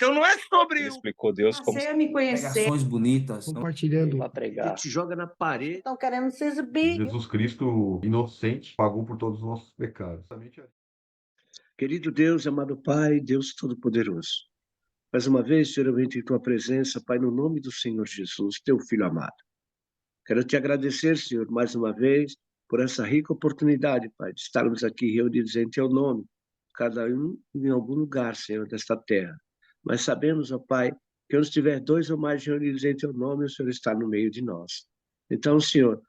Então não é sobre Ele explicou Deus como Passei a me conhecer. Pregações bonitas. Compartilhando. para pregar. Te joga na parede. Estão querendo se exibir. Jesus Cristo, inocente, pagou por todos os nossos pecados. Querido Deus, amado Pai, Deus Todo-Poderoso. Mais uma vez, Senhor, eu venho em tua presença, Pai, no nome do Senhor Jesus, teu Filho amado. Quero te agradecer, Senhor, mais uma vez, por essa rica oportunidade, Pai, de estarmos aqui reunidos em teu nome, cada um em algum lugar, Senhor, desta terra. Mas sabemos, ó Pai, que onde estiver dois ou mais reunidos em teu nome, o Senhor está no meio de nós. Então, Senhor,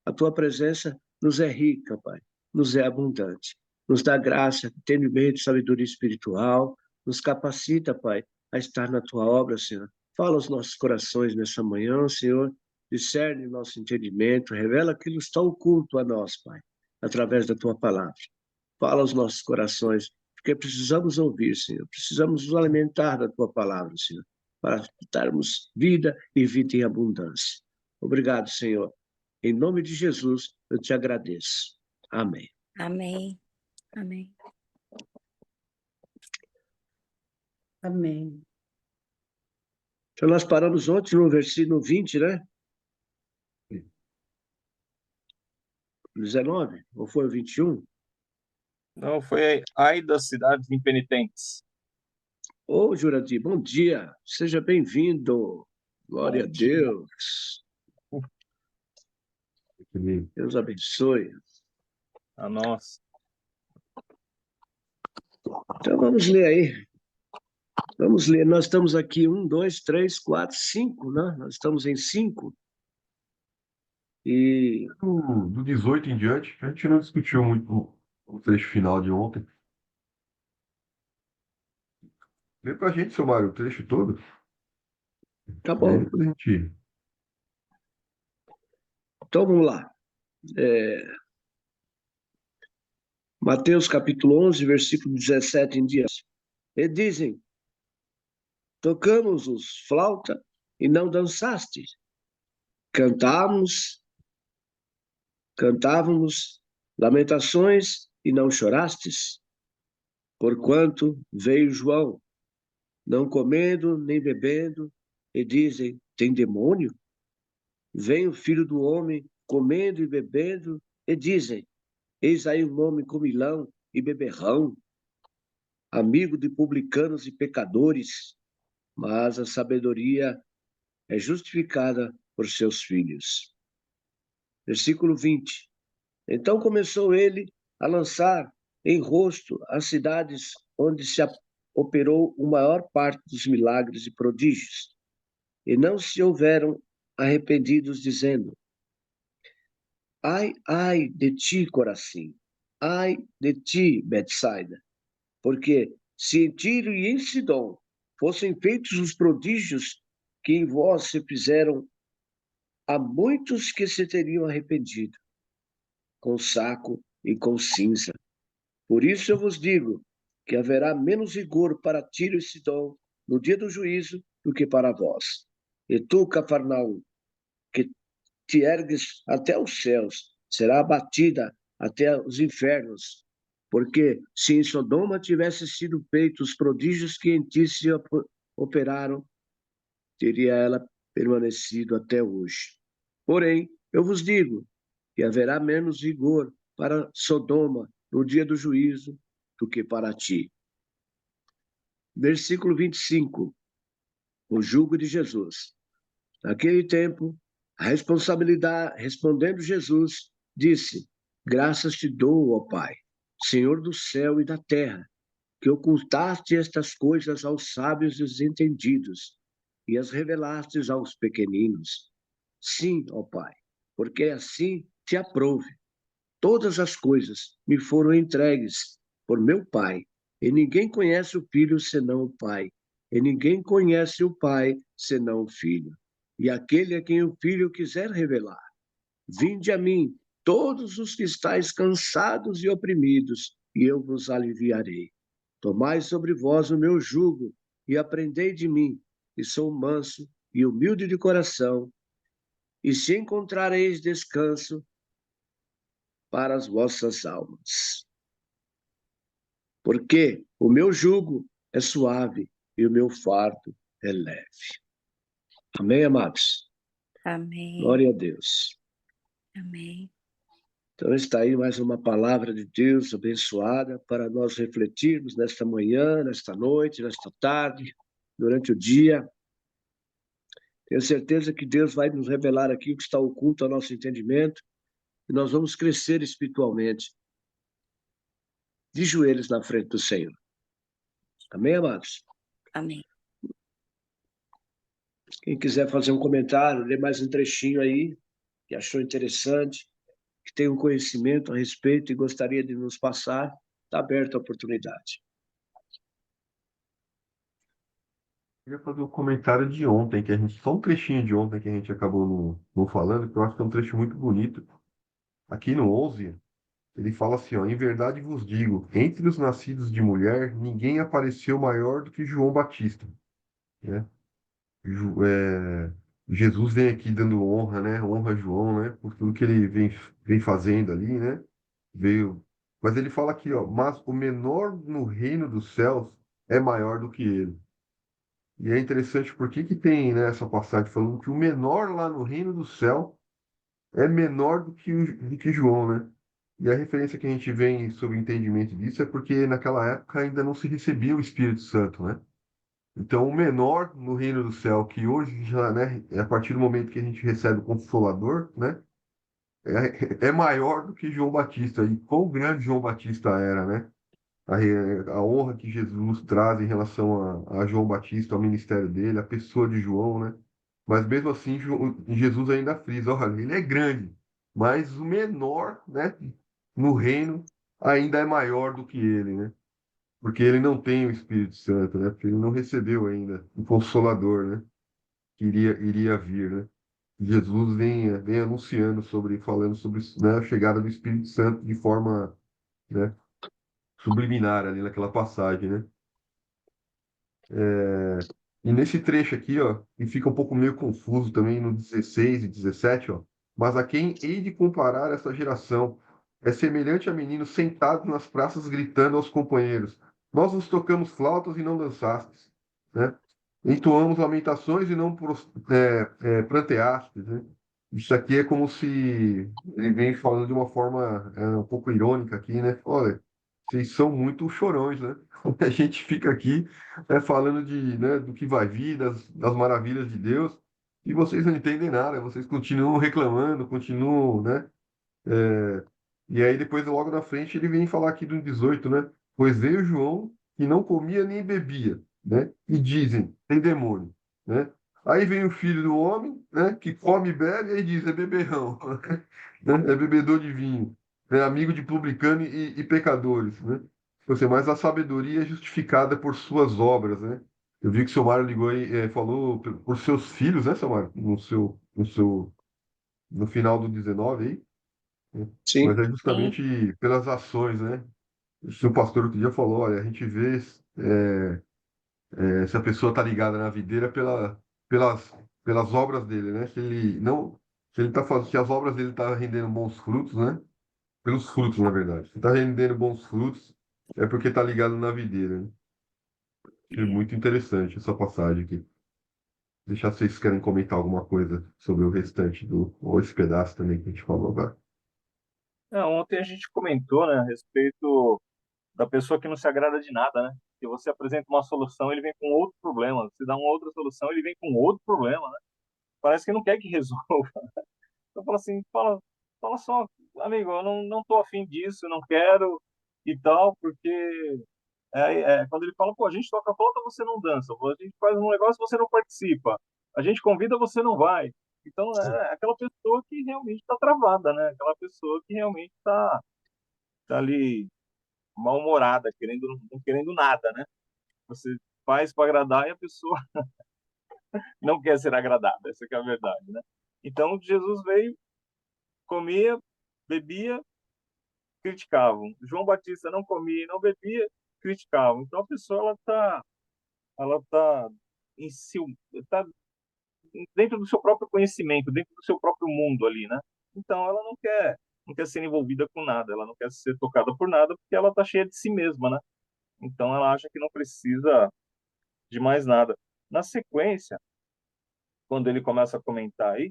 a tua presença nos é rica, Pai, nos é abundante. Nos dá graça, entendimento, sabedoria espiritual, nos capacita, Pai, a estar na tua obra, Senhor. Fala aos nossos corações nessa manhã, Senhor, discerne nosso entendimento, revela aquilo que está oculto a nós, Pai, através da tua palavra. Fala aos nossos corações, porque precisamos ouvir, Senhor, precisamos nos alimentar da tua palavra, Senhor, para darmos vida e vida em abundância. Obrigado, Senhor. Em nome de Jesus, eu te agradeço. Amém. Amém. Amém. Amém. Então, nós paramos ontem no versículo 20, né? 19, ou foi o 21? Não, foi ai das cidades impenitentes. Ô, Jurandir, bom dia. Seja bem-vindo. Glória a Deus. Deus abençoe. A nós. Então, vamos ler aí. Vamos ler. Nós estamos aqui 1, 2, 3, 4, 5, né? Nós estamos em 5. E Do 18 em diante, a gente não discutiu muito o trecho final de ontem. Lê pra gente, seu Mário, o trecho todo. tá bom. Aí depois a gente... Então, vamos lá. Mateus capítulo 11, versículo 17 em diante. E dizem, tocamos-os flauta e não dançaste. Cantávamos lamentações e não chorastes. Porquanto veio João, não comendo nem bebendo, e dizem, tem demônio? Vem o Filho do Homem, comendo e bebendo, e dizem, eis aí um homem comilão e beberrão, amigo de publicanos e pecadores, mas a sabedoria é justificada por seus filhos. Versículo 20. Então começou ele a lançar em rosto as cidades onde se operou a maior parte dos milagres e prodígios, e não se houveram arrependidos, dizendo, ai, ai de ti, Corazim, ai de ti, Betsaida, porque se em Tiro e em Sidom fossem feitos os prodígios que em vós se fizeram, há muitos que se teriam arrependido, com saco e com cinza. Por isso eu vos digo que haverá menos rigor para Tiro e Sidom no dia do juízo do que para vós. E tu, Cafarnaum, que te ergues até os céus, será abatida até os infernos. Porque se em Sodoma tivessem sido feitos os prodígios que em ti se operaram, teria ela permanecido até hoje. Porém, eu vos digo que haverá menos rigor para Sodoma no dia do juízo do que para ti. Versículo 25. O jugo de Jesus. Naquele tempo, a responsabilidade, respondendo Jesus, disse, graças te dou, ó Pai, Senhor do céu e da terra, que ocultaste estas coisas aos sábios e aos entendidos, e as revelastes aos pequeninos. Sim, ó Pai, porque assim te aprouve. Todas as coisas me foram entregues por meu Pai, e ninguém conhece o Filho senão o Pai, e ninguém conhece o Pai senão o Filho, e aquele a quem o Filho quiser revelar. Vinde a mim, todos os que estáis cansados e oprimidos, e eu vos aliviarei. Tomai sobre vós o meu jugo, e aprendei de mim, que sou manso e humilde de coração, e se encontrareis descanso para as vossas almas. Porque o meu jugo é suave e o meu fardo é leve. Amém, amados? Amém. Glória a Deus. Amém. Então está aí mais uma palavra de Deus abençoada para nós refletirmos nesta manhã, nesta noite, nesta tarde, durante o dia. Tenho certeza que Deus vai nos revelar aqui o que está oculto ao nosso entendimento e nós vamos crescer espiritualmente, de joelhos na frente do Senhor. Amém, amados? Amém. Quem quiser fazer um comentário, ler mais um trechinho aí, que achou interessante, que tem um conhecimento a respeito e gostaria de nos passar, está aberta a oportunidade. Eu queria fazer um comentário de ontem, que a gente, só um trechinho de ontem que a gente acabou não falando, que eu acho que é um trecho muito bonito. Aqui no 11, ele fala assim, ó, em verdade vos digo, entre os nascidos de mulher, ninguém apareceu maior do que João Batista, né? Jesus vem aqui dando honra, né? Honra a João, né? Por tudo que ele vem fazendo ali, né? Veio. Mas ele fala aqui, ó, mas o menor no reino dos céus é maior do que ele. E é interessante porque que tem, né, essa passagem falando que o menor lá no reino do céu é menor do que João, né? E a referência que a gente vem sobre o entendimento disso é porque naquela época ainda não se recebia o Espírito Santo, né? Então, o menor no reino do céu, que hoje já, né, é a partir do momento que a gente recebe o Consolador, né, é maior do que João Batista. E quão grande João Batista era, né? A honra que Jesus traz em relação a João Batista, ao ministério dele, a pessoa de João, né? Mas mesmo assim, Jesus ainda frisa, olha, ele é grande, mas o menor, né, no reino ainda é maior do que ele, né? Porque ele não tem o Espírito Santo, né? Porque ele não recebeu ainda o Consolador, né? Que iria vir, né? Jesus vem anunciando falando sobre, né, a chegada do Espírito Santo de forma, né, subliminar ali naquela passagem, né? E nesse trecho aqui, ó, e fica um pouco meio confuso também no 16 e 17, ó. Mas a quem hei de comparar essa geração? É semelhante a meninos sentados nas praças gritando aos companheiros: Nós nos tocamos flautas e não dançastes, né? Entoamos lamentações e não pranteastes, né? Isso aqui é como se ele vem falando de uma forma um pouco irônica aqui, né? Olha, vocês são muito chorões, né? A gente fica aqui falando né, do que vai vir, das maravilhas de Deus, e vocês não entendem nada, vocês continuam reclamando, continuam, né? É, e aí depois, logo na frente, ele vem falar aqui do 18, né? Pois veio João, que não comia nem bebia, né? E dizem, tem demônio, né? Aí vem o filho do homem, né? Que come e bebe, e diz, é beberrão, né? É bebedor de vinho, é amigo de publicano e pecadores, né? Ou seja, mas a sabedoria é justificada por suas obras, né? Eu vi que o seu Mário ligou aí, falou por seus filhos, né, seu Mário? No final do 19 aí. Mas Sim, é Sim. justamente pelas ações, né? O seu pastor outro dia falou, olha, a gente vê se a pessoa está ligada na videira pelas, pelas obras dele, né? Se ele não, se ele tá fazendo, se as obras dele estão rendendo bons frutos, né? Pelos frutos, na verdade. Se está rendendo bons frutos, é porque está ligado na videira, né? É muito interessante essa passagem aqui. Deixar se vocês querem comentar alguma coisa sobre o restante ou esse pedaço também que a gente falou agora. Ontem a gente comentou, né, a respeito da pessoa que não se agrada de nada, né? Que você apresenta uma solução, ele vem com outro problema. Você dá uma outra solução, ele vem com outro problema, né? Parece que não quer que resolva. Então fala assim, fala só, amigo, eu não tô afim disso, não quero e tal, porque quando ele fala, pô, a gente toca flauta, você não dança, a gente faz um negócio, você não participa, a gente convida, você não vai. Então é aquela pessoa que realmente está travada, né? Aquela pessoa que realmente tá ali mal-humorada, não querendo nada, né? Você faz para agradar e a pessoa não quer ser agradada, essa que é a verdade, né? Então Jesus veio, comia, bebia, criticavam. João Batista não comia, não bebia, criticavam. Então a pessoa ela tá em si, tá dentro do seu próprio conhecimento, dentro do seu próprio mundo ali, né? Então ela não quer ser envolvida com nada, ela não quer ser tocada por nada porque ela tá cheia de si mesma, né? Então ela acha que não precisa de mais nada. Na sequência, quando ele começa a comentar aí,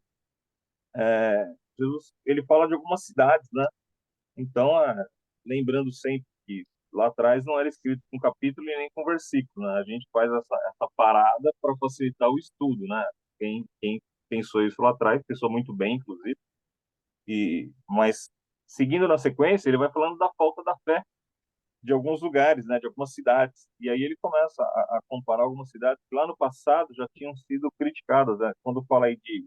Jesus, ele fala de algumas cidades, né? Então, lembrando sempre que lá atrás não era escrito com capítulo e nem com versículo, né? A gente faz essa parada para facilitar o estudo, né? Quem pensou isso lá atrás pensou muito bem, inclusive. Mas seguindo na sequência, ele vai falando da falta da fé de alguns lugares, né? De algumas cidades. E aí ele começa a comparar algumas cidades que lá no passado já tinham sido criticadas, né? Quando fala aí de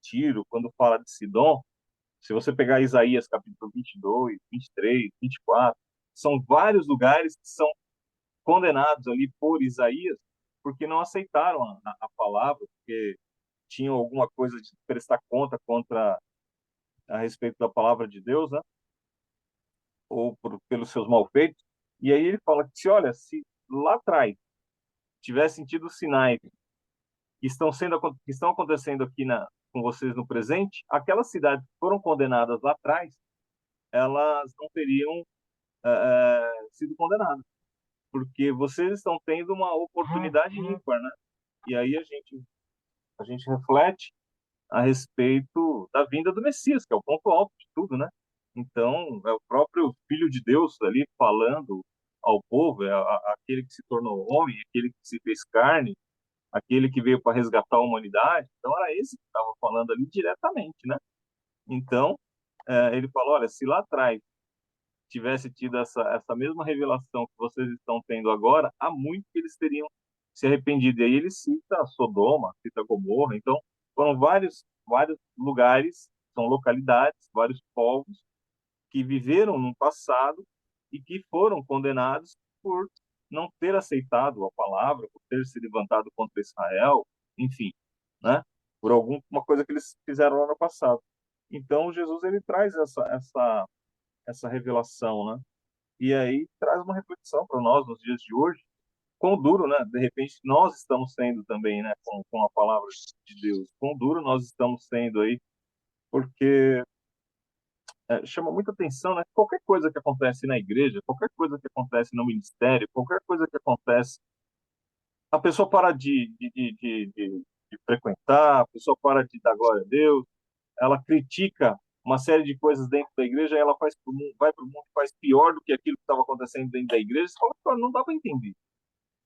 Tiro, quando fala de Sidom, se você pegar Isaías capítulo 22, 23, 24, são vários lugares que são condenados ali por Isaías porque não aceitaram a palavra, porque tinham alguma coisa de prestar conta contra a respeito da palavra de Deus, né? Ou pelos seus malfeitos. E aí ele fala que olha, se lá atrás tivessem tido sinais que estão acontecendo aqui com vocês no presente, aquelas cidades que foram condenadas lá atrás, elas não teriam sido condenadas, porque vocês estão tendo uma oportunidade ímpar, né? E aí a gente reflete a respeito da vinda do Messias, que é o ponto alto de tudo, né? Então, é o próprio Filho de Deus ali falando ao povo, aquele que se tornou homem, aquele que se fez carne, aquele que veio para resgatar a humanidade. Então, era esse que estava falando ali diretamente, né? Então, ele falou, olha, se lá atrás tivesse tido essa mesma revelação que vocês estão tendo agora, há muito que eles teriam se arrependido. E aí ele cita Sodoma, cita Gomorra. Então, foram vários lugares, são localidades, vários povos que viveram no passado e que foram condenados por não ter aceitado a palavra, por ter se levantado contra Israel, enfim, né? Por alguma coisa que eles fizeram lá no passado. Então, Jesus ele traz essa revelação, né? E aí traz uma reflexão para nós nos dias de hoje, quão duro, né? De repente nós estamos sendo também, né? Com a palavra de Deus, quão duro nós estamos sendo aí, porque chama muita atenção, né? Qualquer coisa que acontece na igreja, qualquer coisa que acontece no ministério, qualquer coisa que acontece, a pessoa para de frequentar, a pessoa para de dar glória a Deus, ela critica uma série de coisas dentro da igreja, e ela vai para o mundo e faz pior do que aquilo que estava acontecendo dentro da igreja. Você fala, "Pô, não dá para entender."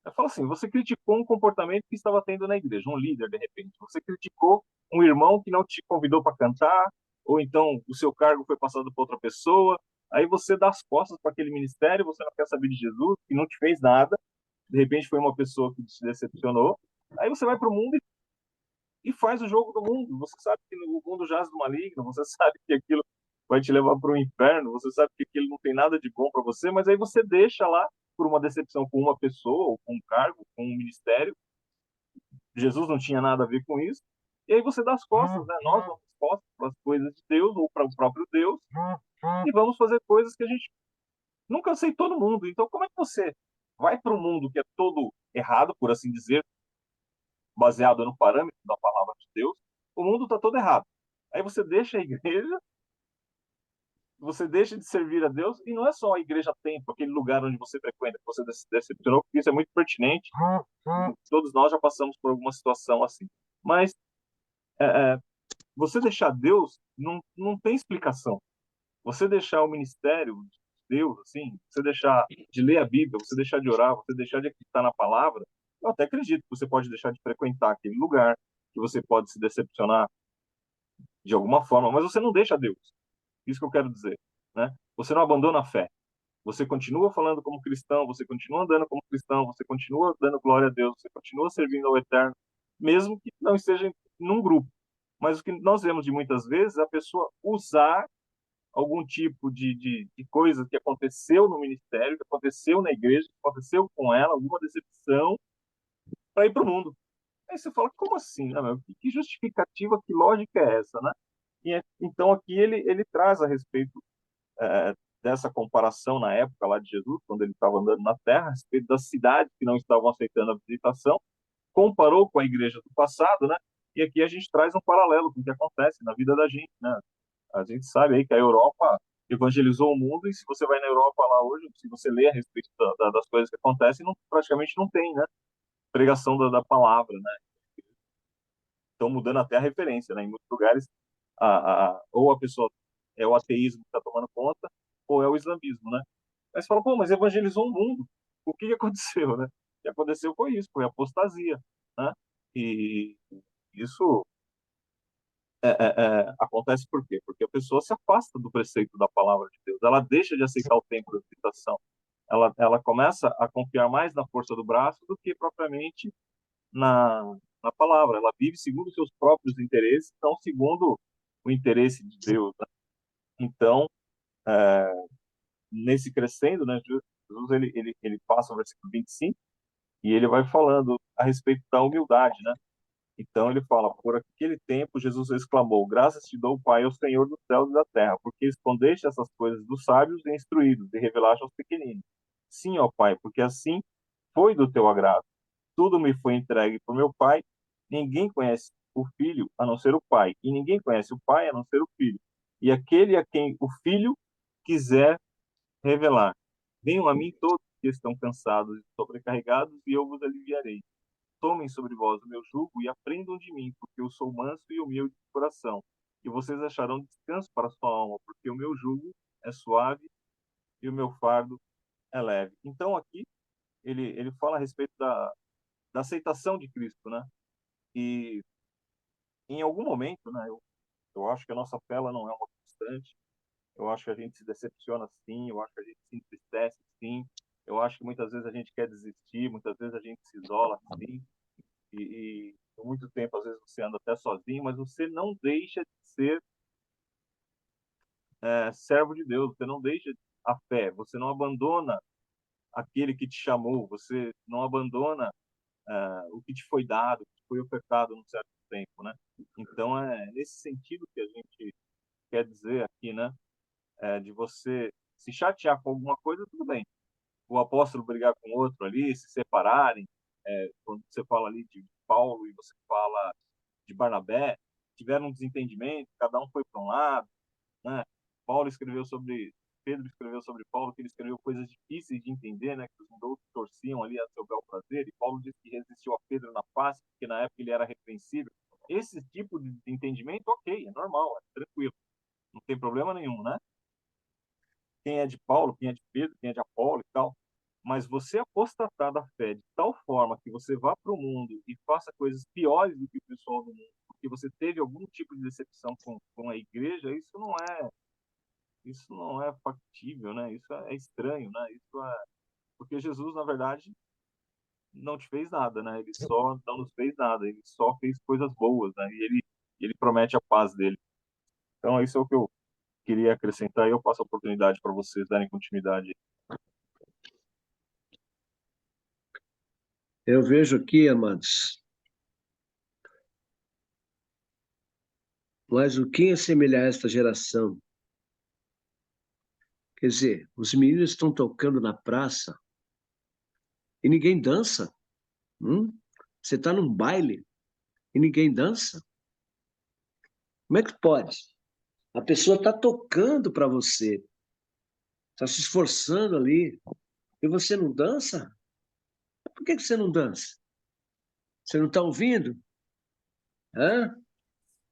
Eu falo assim, você criticou um comportamento que estava tendo na igreja, um líder, de repente. Você criticou um irmão que não te convidou para cantar, ou então o seu cargo foi passado para outra pessoa. Aí você dá as costas para aquele ministério, você não quer saber de Jesus, que não te fez nada. De repente foi uma pessoa que te decepcionou. Aí você vai para o mundo e faz o jogo do mundo. Você sabe que o mundo jaz do maligno, você sabe que aquilo vai te levar para o inferno, você sabe que aquilo não tem nada de bom para você, mas aí você deixa lá por uma decepção com uma pessoa, ou com um cargo, com um ministério. Jesus não tinha nada a ver com isso. E aí você dá as costas, né? Nós damos as costas para as coisas de Deus ou para o próprio Deus e vamos fazer coisas que a gente nunca aceitou no mundo. Então, como é que você vai para um mundo que é todo errado, por assim dizer, baseado no parâmetro da palavra de Deus? O mundo está todo errado. Aí você deixa a igreja, você deixa de servir a Deus, e não é só a igreja templo, aquele lugar onde você frequenta, que você decepcionou, porque isso é muito pertinente. Todos nós já passamos por alguma situação assim. Mas você deixar Deus não tem explicação. Você deixar o ministério de Deus, assim, você deixar de ler a Bíblia, você deixar de orar, você deixar de acreditar na palavra, eu até acredito que você pode deixar de frequentar aquele lugar, que você pode se decepcionar de alguma forma, mas você não deixa Deus. Isso que eu quero dizer, né? Você não abandona a fé. Você continua falando como cristão, você continua andando como cristão, você continua dando glória a Deus, você continua servindo ao Eterno, mesmo que não esteja num grupo. Mas o que nós vemos de muitas vezes é a pessoa usar algum tipo de coisa que aconteceu no ministério, que aconteceu na igreja, que aconteceu com ela, alguma decepção, para ir para o mundo. Aí você fala, como assim? Né, meu? Que justificativa, que lógica é essa, né? Então aqui ele traz a respeito é, dessa comparação na época lá de Jesus, quando ele estava andando na terra, a respeito das cidades que não estavam aceitando a visitação, comparou com a igreja do passado, né? E aqui a gente traz um paralelo com o que acontece na vida da gente, né? A gente sabe aí que a Europa evangelizou o mundo, e se você vai na Europa lá hoje, se você lê a respeito das coisas que acontecem, praticamente não tem, né? pregação da palavra, né? Estão mudando até a referência, né? Em muitos lugares, ou a pessoa é o ateísmo que está tomando conta, ou é o islamismo, né? Aí você fala, pô, mas evangelizou o mundo. O que aconteceu, né? O que aconteceu foi isso, foi apostasia, né? E isso acontece por quê? Porque a pessoa se afasta do preceito da palavra de Deus. Ela deixa de aceitar o tempo da visitação. Ela começa a confiar mais na força do braço do que propriamente na palavra. Ela vive segundo os seus próprios interesses, não segundo o interesse de Deus, né? Então, nesse crescendo, né, Jesus ele passa o versículo 25 e ele vai falando a respeito da humildade, né? Então ele fala, por aquele tempo Jesus exclamou, graças te dou, Pai, ao Senhor dos céus e da terra, porque escondeste essas coisas dos sábios e instruídos e revelaste aos pequeninos. Sim, ó Pai, porque assim foi do teu agrado. Tudo me foi entregue por meu Pai. Ninguém conhece o Filho a não ser o Pai, e ninguém conhece o Pai a não ser o Filho. E aquele a quem o Filho quiser revelar. Venham a mim todos que estão cansados e sobrecarregados, e eu vos aliviarei. Tomem sobre vós o meu jugo e aprendam de mim, porque eu sou manso e humilde de coração, e vocês acharão descanso para a sua alma, porque o meu jugo é suave e o meu fardo é leve. Então aqui ele fala a respeito da aceitação de Cristo, né? E em algum momento, né, eu acho que a nossa fé ela não é uma constante. Eu acho que a gente se decepciona sim, eu acho que a gente se entristece sim. Eu acho que muitas vezes a gente quer desistir, muitas vezes a gente se isola sim. E por muito tempo, às vezes, você anda até sozinho, mas você não deixa de ser servo de Deus, você não deixa a fé, você não abandona aquele que te chamou, você não abandona o que te foi dado, o que te foi ofertado num certo tempo, né? Então, é nesse sentido que a gente quer dizer aqui, né? De você se chatear com alguma coisa, tudo bem. O apóstolo brigar com outro ali, se separarem, quando você fala ali de Paulo e você fala de Barnabé, tiveram um desentendimento, cada um foi para um lado, né? Paulo escreveu sobre Pedro escreveu sobre Paulo que ele escreveu coisas difíceis de entender, né? Que os outros torciam ali a seu bel prazer, e Paulo disse que resistiu a Pedro na face, porque na época ele era repreensível. Esse tipo de entendimento, ok, é normal, é tranquilo, não tem problema nenhum, né? Quem é de Paulo, quem é de Pedro, quem é de Apolo e tal. Mas você apostatar da fé de tal forma que você vá para o mundo e faça coisas piores do que o pessoal do mundo, porque você teve algum tipo de decepção com a igreja, isso não é factível, né? Isso é estranho, né? Isso é porque Jesus, na verdade, não te fez nada, né? Ele só não nos fez nada, ele só fez coisas boas, né? E ele promete a paz dele. Então, isso é o que eu queria acrescentar e eu passo a oportunidade para vocês darem continuidade. Eu vejo aqui, amados, mas o que assemelhar a esta geração? Quer dizer, os meninos estão tocando na praça e ninguém dança. Você está num baile e ninguém dança? Como é que pode? A pessoa está tocando para você, está se esforçando ali, e você não dança? Por que você não dança? Você não está ouvindo? Hã?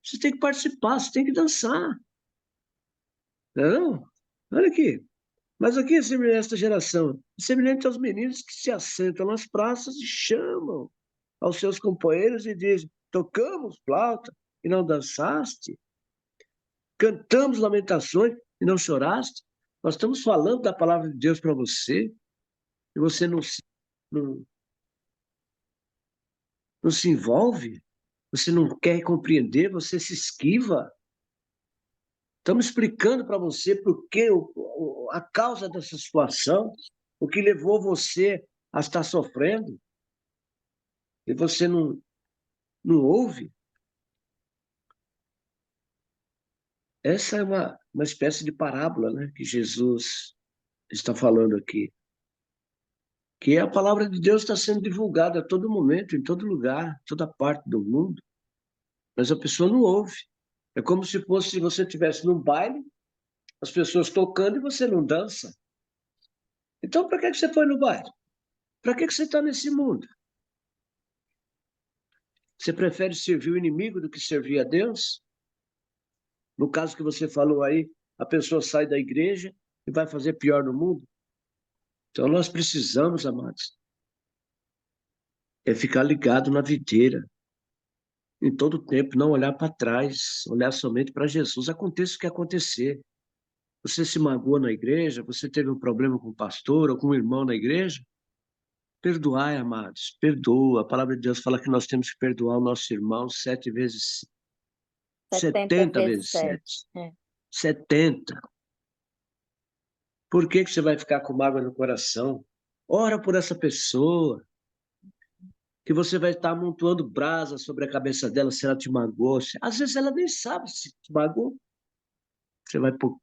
Você tem que participar, você tem que dançar. Não? Olha aqui. Mas aqui é semelhante a esta geração, semelhante aos meninos que se assentam nas praças e chamam aos seus companheiros e dizem: tocamos flauta e não dançaste, cantamos lamentações e não choraste. Nós estamos falando da palavra de Deus para você e você não, não se envolve, você não quer compreender, você se esquiva. Estamos explicando para você por que a causa dessa situação, o que levou você a estar sofrendo, e você não ouve. Essa é uma espécie de parábola, né, que Jesus está falando aqui. Que a palavra de Deus está sendo divulgada a todo momento, em todo lugar, toda parte do mundo, mas a pessoa não ouve. É como se fosse se você estivesse num baile, as pessoas tocando e você não dança. Então, para que você foi no baile? Para que você está nesse mundo? Você prefere servir o inimigo do que servir a Deus? No caso que você falou aí, a pessoa sai da igreja e vai fazer pior no mundo. Então nós precisamos, amados, é ficar ligado na videira. Em todo tempo, não olhar para trás, olhar somente para Jesus. Aconteça o que acontecer. Você se magoou na igreja, você teve um problema com o pastor ou com o irmão na igreja, perdoai, amados, perdoa. A palavra de Deus fala que nós temos que perdoar o nosso irmão 70 vezes 7. É. 70. Por que você vai ficar com mágoa no coração? Ora por essa pessoa, que você vai estar amontoando brasa sobre a cabeça dela se ela te magoou. Às vezes ela nem sabe se te magoou. Você vai pôr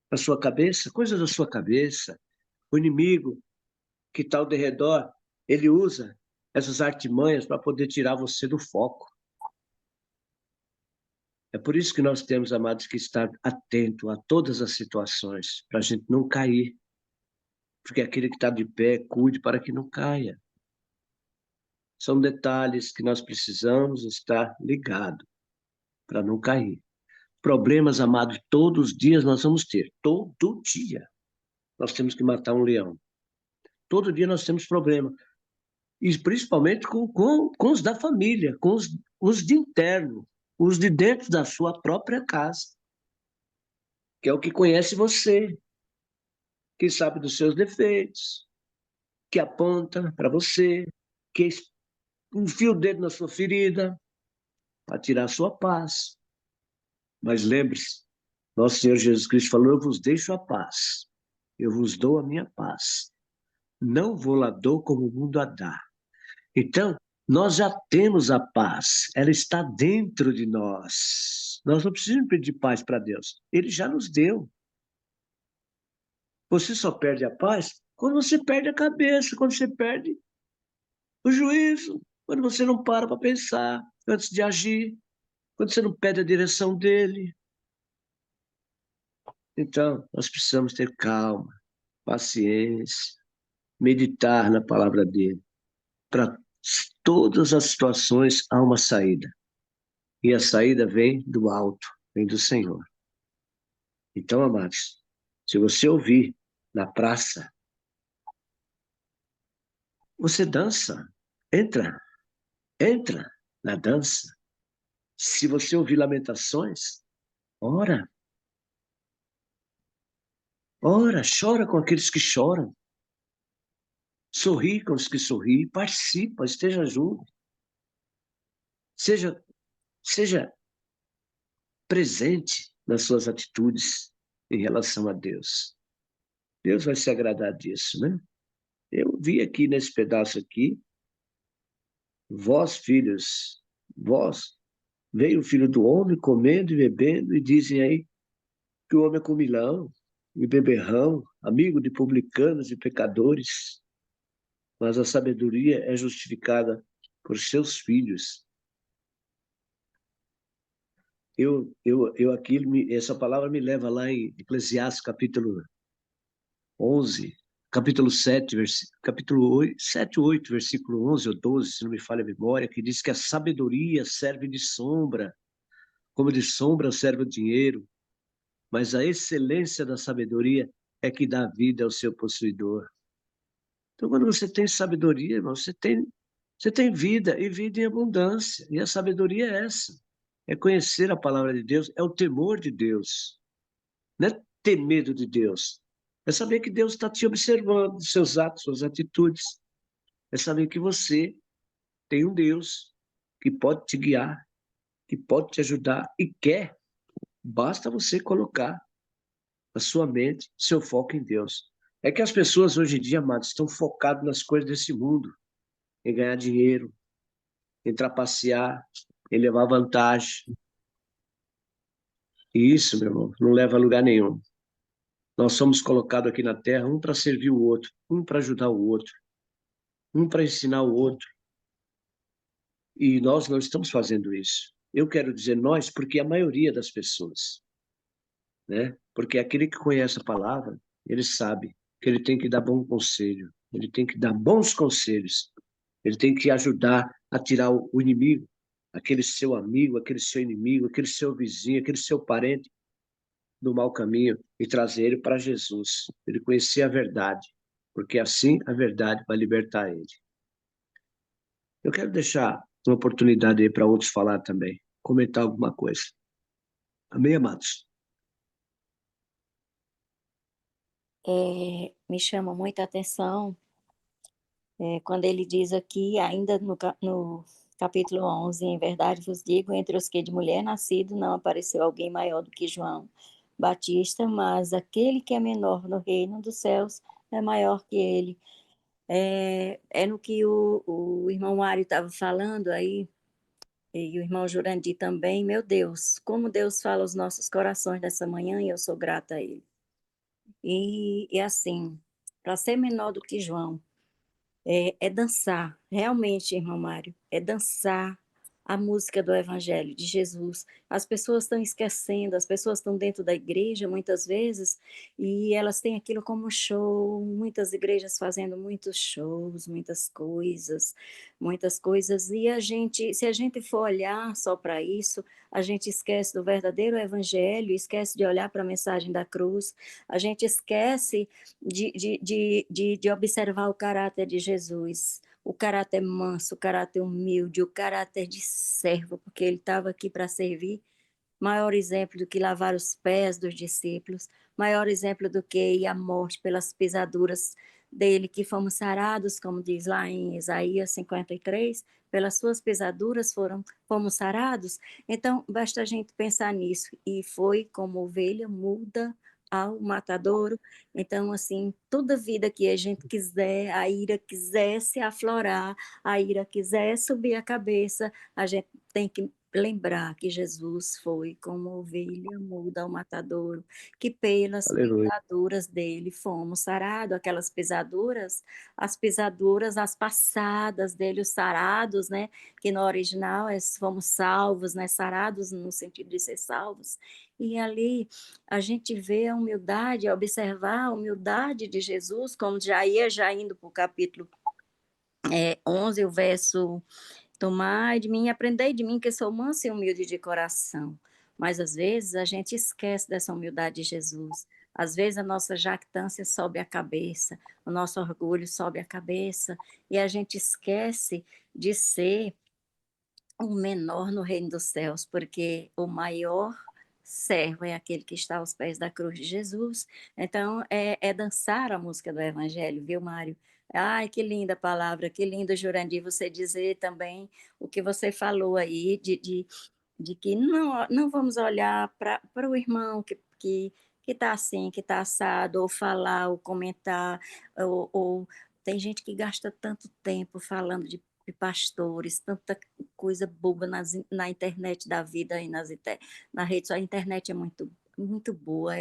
na sua cabeça, coisas da sua cabeça. O inimigo que está ao derredor, ele usa essas artimanhas para poder tirar você do foco. É por isso que nós temos, amados, que estar atento a todas as situações, para a gente não cair. Porque aquele que está de pé, cuide para que não caia. São detalhes que nós precisamos estar ligado para não cair. Problemas, amados, todos os dias nós vamos ter. Todo dia nós temos que matar um leão. Todo dia nós temos problema. E principalmente com os da família, com os de interno, os de dentro da sua própria casa, que é o que conhece você, que sabe dos seus defeitos, que aponta para você, que enfia o dedo na sua ferida para tirar a sua paz. Mas lembre-se, nosso Senhor Jesus Cristo falou: eu vos deixo a paz, eu vos dou a minha paz. Não vou lá dou como o mundo a dá. Então, nós já temos a paz, ela está dentro de nós. Nós não precisamos pedir paz para Deus, Ele já nos deu. Você só perde a paz quando você perde a cabeça, quando você perde o juízo, quando você não para pensar antes de agir, quando você não pede a direção dele. Então, nós precisamos ter calma, paciência, meditar na palavra dele. Para todas as situações há uma saída. E a saída vem do alto, vem do Senhor. Então, amados, se você ouvir na praça, você dança, entra na dança. Se você ouvir lamentações, ora, chora com aqueles que choram. Sorri com os que sorriem, participa, esteja junto. Seja presente nas suas atitudes em relação a Deus. Deus vai se agradar disso, né? Eu vi aqui nesse pedaço aqui, vós, filhos, vós, veio o filho do homem comendo e bebendo, e dizem aí que o homem é comilão e beberrão, amigo de publicanos e pecadores, mas a sabedoria é justificada por seus filhos. Essa palavra me leva lá em Eclesiastes, capítulo 11, capítulo 7, capítulo 8, 7, 8, versículo 11 ou 12, se não me falha a memória, que diz que a sabedoria serve de sombra, como de sombra serve o dinheiro, mas a excelência da sabedoria é que dá vida ao seu possuidor. Então, quando você tem sabedoria, irmão, você tem vida, e vida em abundância. E a sabedoria é essa. É conhecer a palavra de Deus, é o temor de Deus. Não é ter medo de Deus. É saber que Deus está te observando, seus atos, suas atitudes. É saber que você tem um Deus que pode te guiar, que pode te ajudar e quer. Basta você colocar a sua mente, seu foco em Deus. É que as pessoas hoje em dia, amados, estão focadas nas coisas desse mundo, em ganhar dinheiro, em trapacear, em levar vantagem. E isso, meu irmão, não leva a lugar nenhum. Nós somos colocados aqui na Terra, um para servir o outro, um para ajudar o outro, um para ensinar o outro. E nós não estamos fazendo isso. Eu quero dizer nós, porque a maioria das pessoas, né? Porque aquele que conhece a palavra, ele sabe que ele tem que dar bom conselho, ele tem que dar bons conselhos, ele tem que ajudar a tirar o inimigo aquele seu amigo, aquele seu inimigo, aquele seu vizinho, aquele seu parente do mau caminho e trazer ele para Jesus, ele conhecer a verdade, porque assim a verdade vai libertar ele. Eu quero deixar uma oportunidade aí para outros falar também, comentar alguma coisa. Amém, amados? Me chama muita atenção quando ele diz aqui, ainda no capítulo 11, em verdade vos digo, entre os que de mulher nascido não apareceu alguém maior do que João Batista, mas aquele que é menor no reino dos céus é maior que ele. É no que o irmão Mário estava falando aí, e o irmão Jurandir também. Meu Deus, como Deus fala aos nossos corações nessa manhã, e eu sou grata a ele. E assim, para ser menor do que João, é dançar, realmente, irmão Mário, é dançar a música do Evangelho de Jesus. As pessoas estão esquecendo, as pessoas estão dentro da igreja muitas vezes e elas têm aquilo como show, muitas igrejas fazendo muitos shows, muitas coisas, e se a gente for olhar só para isso, a gente esquece do verdadeiro Evangelho, esquece de olhar para a mensagem da cruz, a gente esquece de observar o caráter de Jesus, o caráter manso, o caráter humilde, o caráter de servo, porque ele estava aqui para servir. Maior exemplo do que lavar os pés dos discípulos, maior exemplo do que ir à morte pelas pisaduras dele, que fomos sarados, como diz lá em Isaías 53, pelas suas pisaduras fomos sarados. Então, basta a gente pensar nisso. E foi como ovelha muda ao matadouro. Então, assim, toda vida que a gente quiser, a ira quiser se aflorar, a ira quiser subir a cabeça, a gente tem que lembrar que Jesus foi como ovelha muda ao matadouro, que pelas Aleluia. pisaduras dele fomos sarados, aquelas pisaduras, as passadas dele, os sarados, né? Que no original fomos salvos, né? Sarados no sentido de ser salvos. E ali a gente vê a humildade, observar a humildade de Jesus, como já indo para o capítulo 11, o verso: tomai de mim e aprendei de mim, que sou manso e humilde de coração. Mas às vezes a gente esquece dessa humildade de Jesus. Às vezes a nossa jactância sobe a cabeça, o nosso orgulho sobe a cabeça, e a gente esquece de ser o menor no reino dos céus, porque o maior servo é aquele que está aos pés da cruz de Jesus. Então, é dançar a música do Evangelho, viu, Mário? Ai, que linda palavra, que lindo, Jurandir, você dizer também o que você falou aí, de que não vamos olhar para o irmão que está assim, que está assado, ou falar, ou comentar, ou tem gente que gasta tanto tempo falando de pastores, tanta coisa boba na internet da vida e na rede. A internet é muito boa,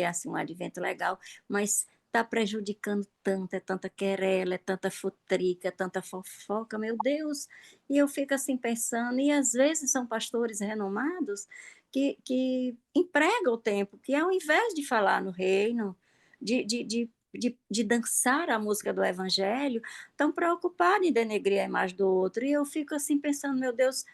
assim um advento legal, mas está prejudicando tanto, é tanta querela, é tanta futrica, é tanta fofoca, meu Deus. E eu fico assim pensando, e às vezes são pastores renomados que empregam o tempo, que ao invés de falar no reino, de dançar a música do evangelho, estão preocupados em denegrir a imagem do outro. E eu fico assim pensando, meu Deus,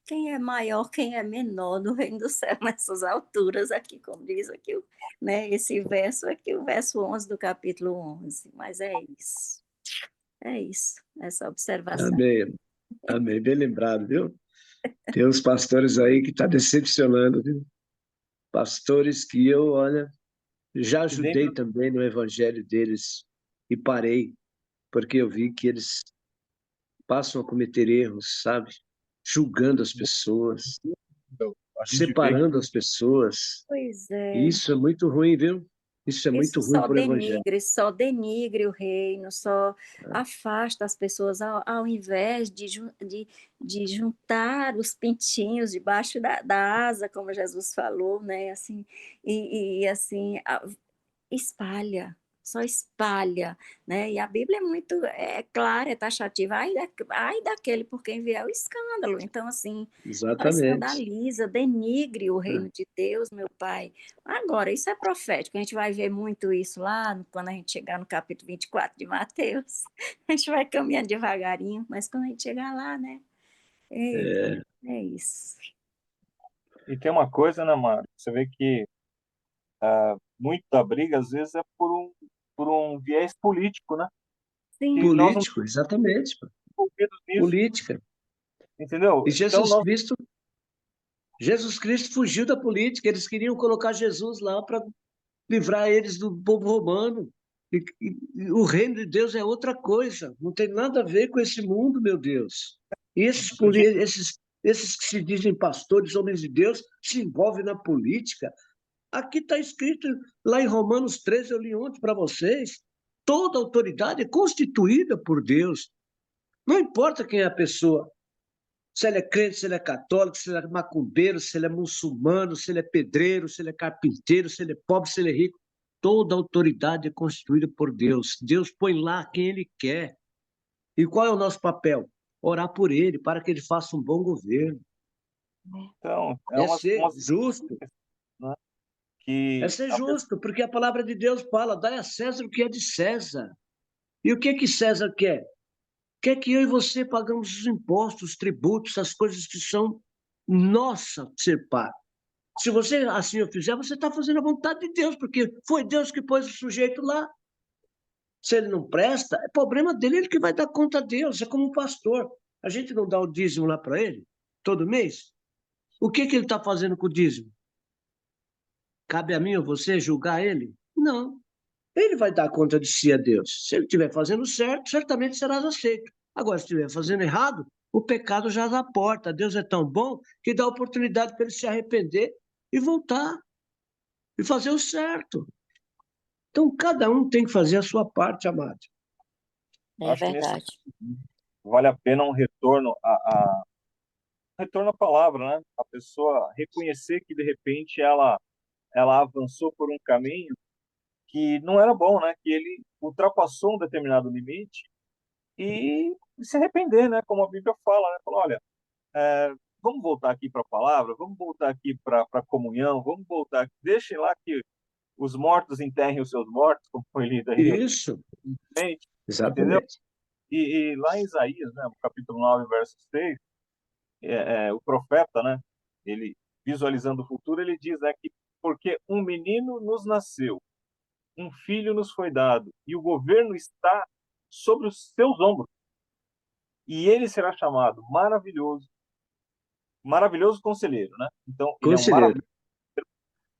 quem é maior, quem é menor no reino do céu nessas alturas aqui, como diz aqui, né, esse verso aqui, o verso 11 do capítulo 11. Mas é isso, essa observação. Amém. Amém. Bem lembrado, viu? Tem uns pastores aí que tá decepcionando, viu? Pastores que eu, olha, já E dentro, ajudei também no evangelho deles e parei, porque eu vi que eles passam a cometer erros, sabe? Julgando as pessoas, a gente vê que separando as pessoas. Pois E é. isso é muito ruim, viu? Isso é muito Isso ruim para o evangelho. só denigre o reino, só afasta as pessoas, ao invés de juntar os pintinhos debaixo da asa, como Jesus falou, né? Assim, assim, espalha, só espalha, né? E a Bíblia é muito clara, é taxativa, ai daquele por quem vier o escândalo. Então, assim, só Exatamente. escandaliza, denigre o reino de Deus, meu Pai. Agora, isso é profético, a gente vai ver muito isso lá, quando a gente chegar no capítulo 24 de Mateus. A gente vai caminhando devagarinho, mas quando a gente chegar lá, né? Eita, É isso. E tem uma coisa, né, Mário? Você vê que muito da briga, às vezes, é por um viés político, né? Que Sim, nós não Político, exatamente, pô. estamos envolvidos nisso, Política. entendeu? E Então, nós Jesus Cristo fugiu da política, eles queriam colocar Jesus lá para livrar eles do povo romano. E o reino de Deus é outra coisa, não tem nada a ver com esse mundo, meu Deus. E esses que se dizem pastores, homens de Deus, se envolvem na política. Aqui está escrito lá em Romanos 13, eu li ontem para vocês, toda autoridade é constituída por Deus. Não importa quem é a pessoa, se ele é crente, se ele é católico, se ele é macumbeiro, se ele é muçulmano, se ele é pedreiro, se ele é carpinteiro, se ele é pobre, se ele é rico. Toda autoridade é constituída por Deus. Deus põe lá quem ele quer. E qual é o nosso papel? Orar por ele, para que ele faça um bom governo. então, é É uma, ser justo. né, É que ser a pessoa, justo, porque a palavra de Deus fala, dai a César o que é de César. E o que que César quer? Quer que eu e você pagamos os impostos, os tributos, as coisas que são nossa ser pago. Se você assim o fizer, você está fazendo a vontade de Deus, porque foi Deus que pôs o sujeito lá. Se ele não presta, é problema dele, ele que vai dar conta a Deus. É como um pastor. A gente não dá o dízimo lá para ele, todo mês? O que que ele está fazendo com o dízimo? Cabe a mim ou você julgar ele? Não. Ele vai dar conta de si a Deus. Se ele estiver fazendo certo, certamente serás aceito. Agora, se estiver fazendo errado, o pecado já dá porta. Deus é tão bom que dá oportunidade para ele se arrepender e voltar e fazer o certo. Então, cada um tem que fazer a sua parte, amado. é acho que nesse verdade. vale a pena um retorno à palavra, né? A pessoa reconhecer que, de repente, ela avançou por um caminho que não era bom, né? Que ele ultrapassou um determinado limite e se arrepender, né? Como a Bíblia fala, né? Fala, olha, vamos voltar aqui para a palavra, vamos voltar aqui para a comunhão, vamos voltar aqui, deixem lá que os mortos enterrem os seus mortos, como foi lido aí Isso, recentemente, entendeu? exatamente. E lá em Isaías, né, no capítulo 9, verso 6, o profeta, né, ele visualizando o futuro, ele diz, né, que porque um menino nos nasceu, um filho nos foi dado, e o governo está sobre os seus ombros, e ele será chamado maravilhoso, maravilhoso conselheiro, né? Então, ele é um Conselheiro, maravilhoso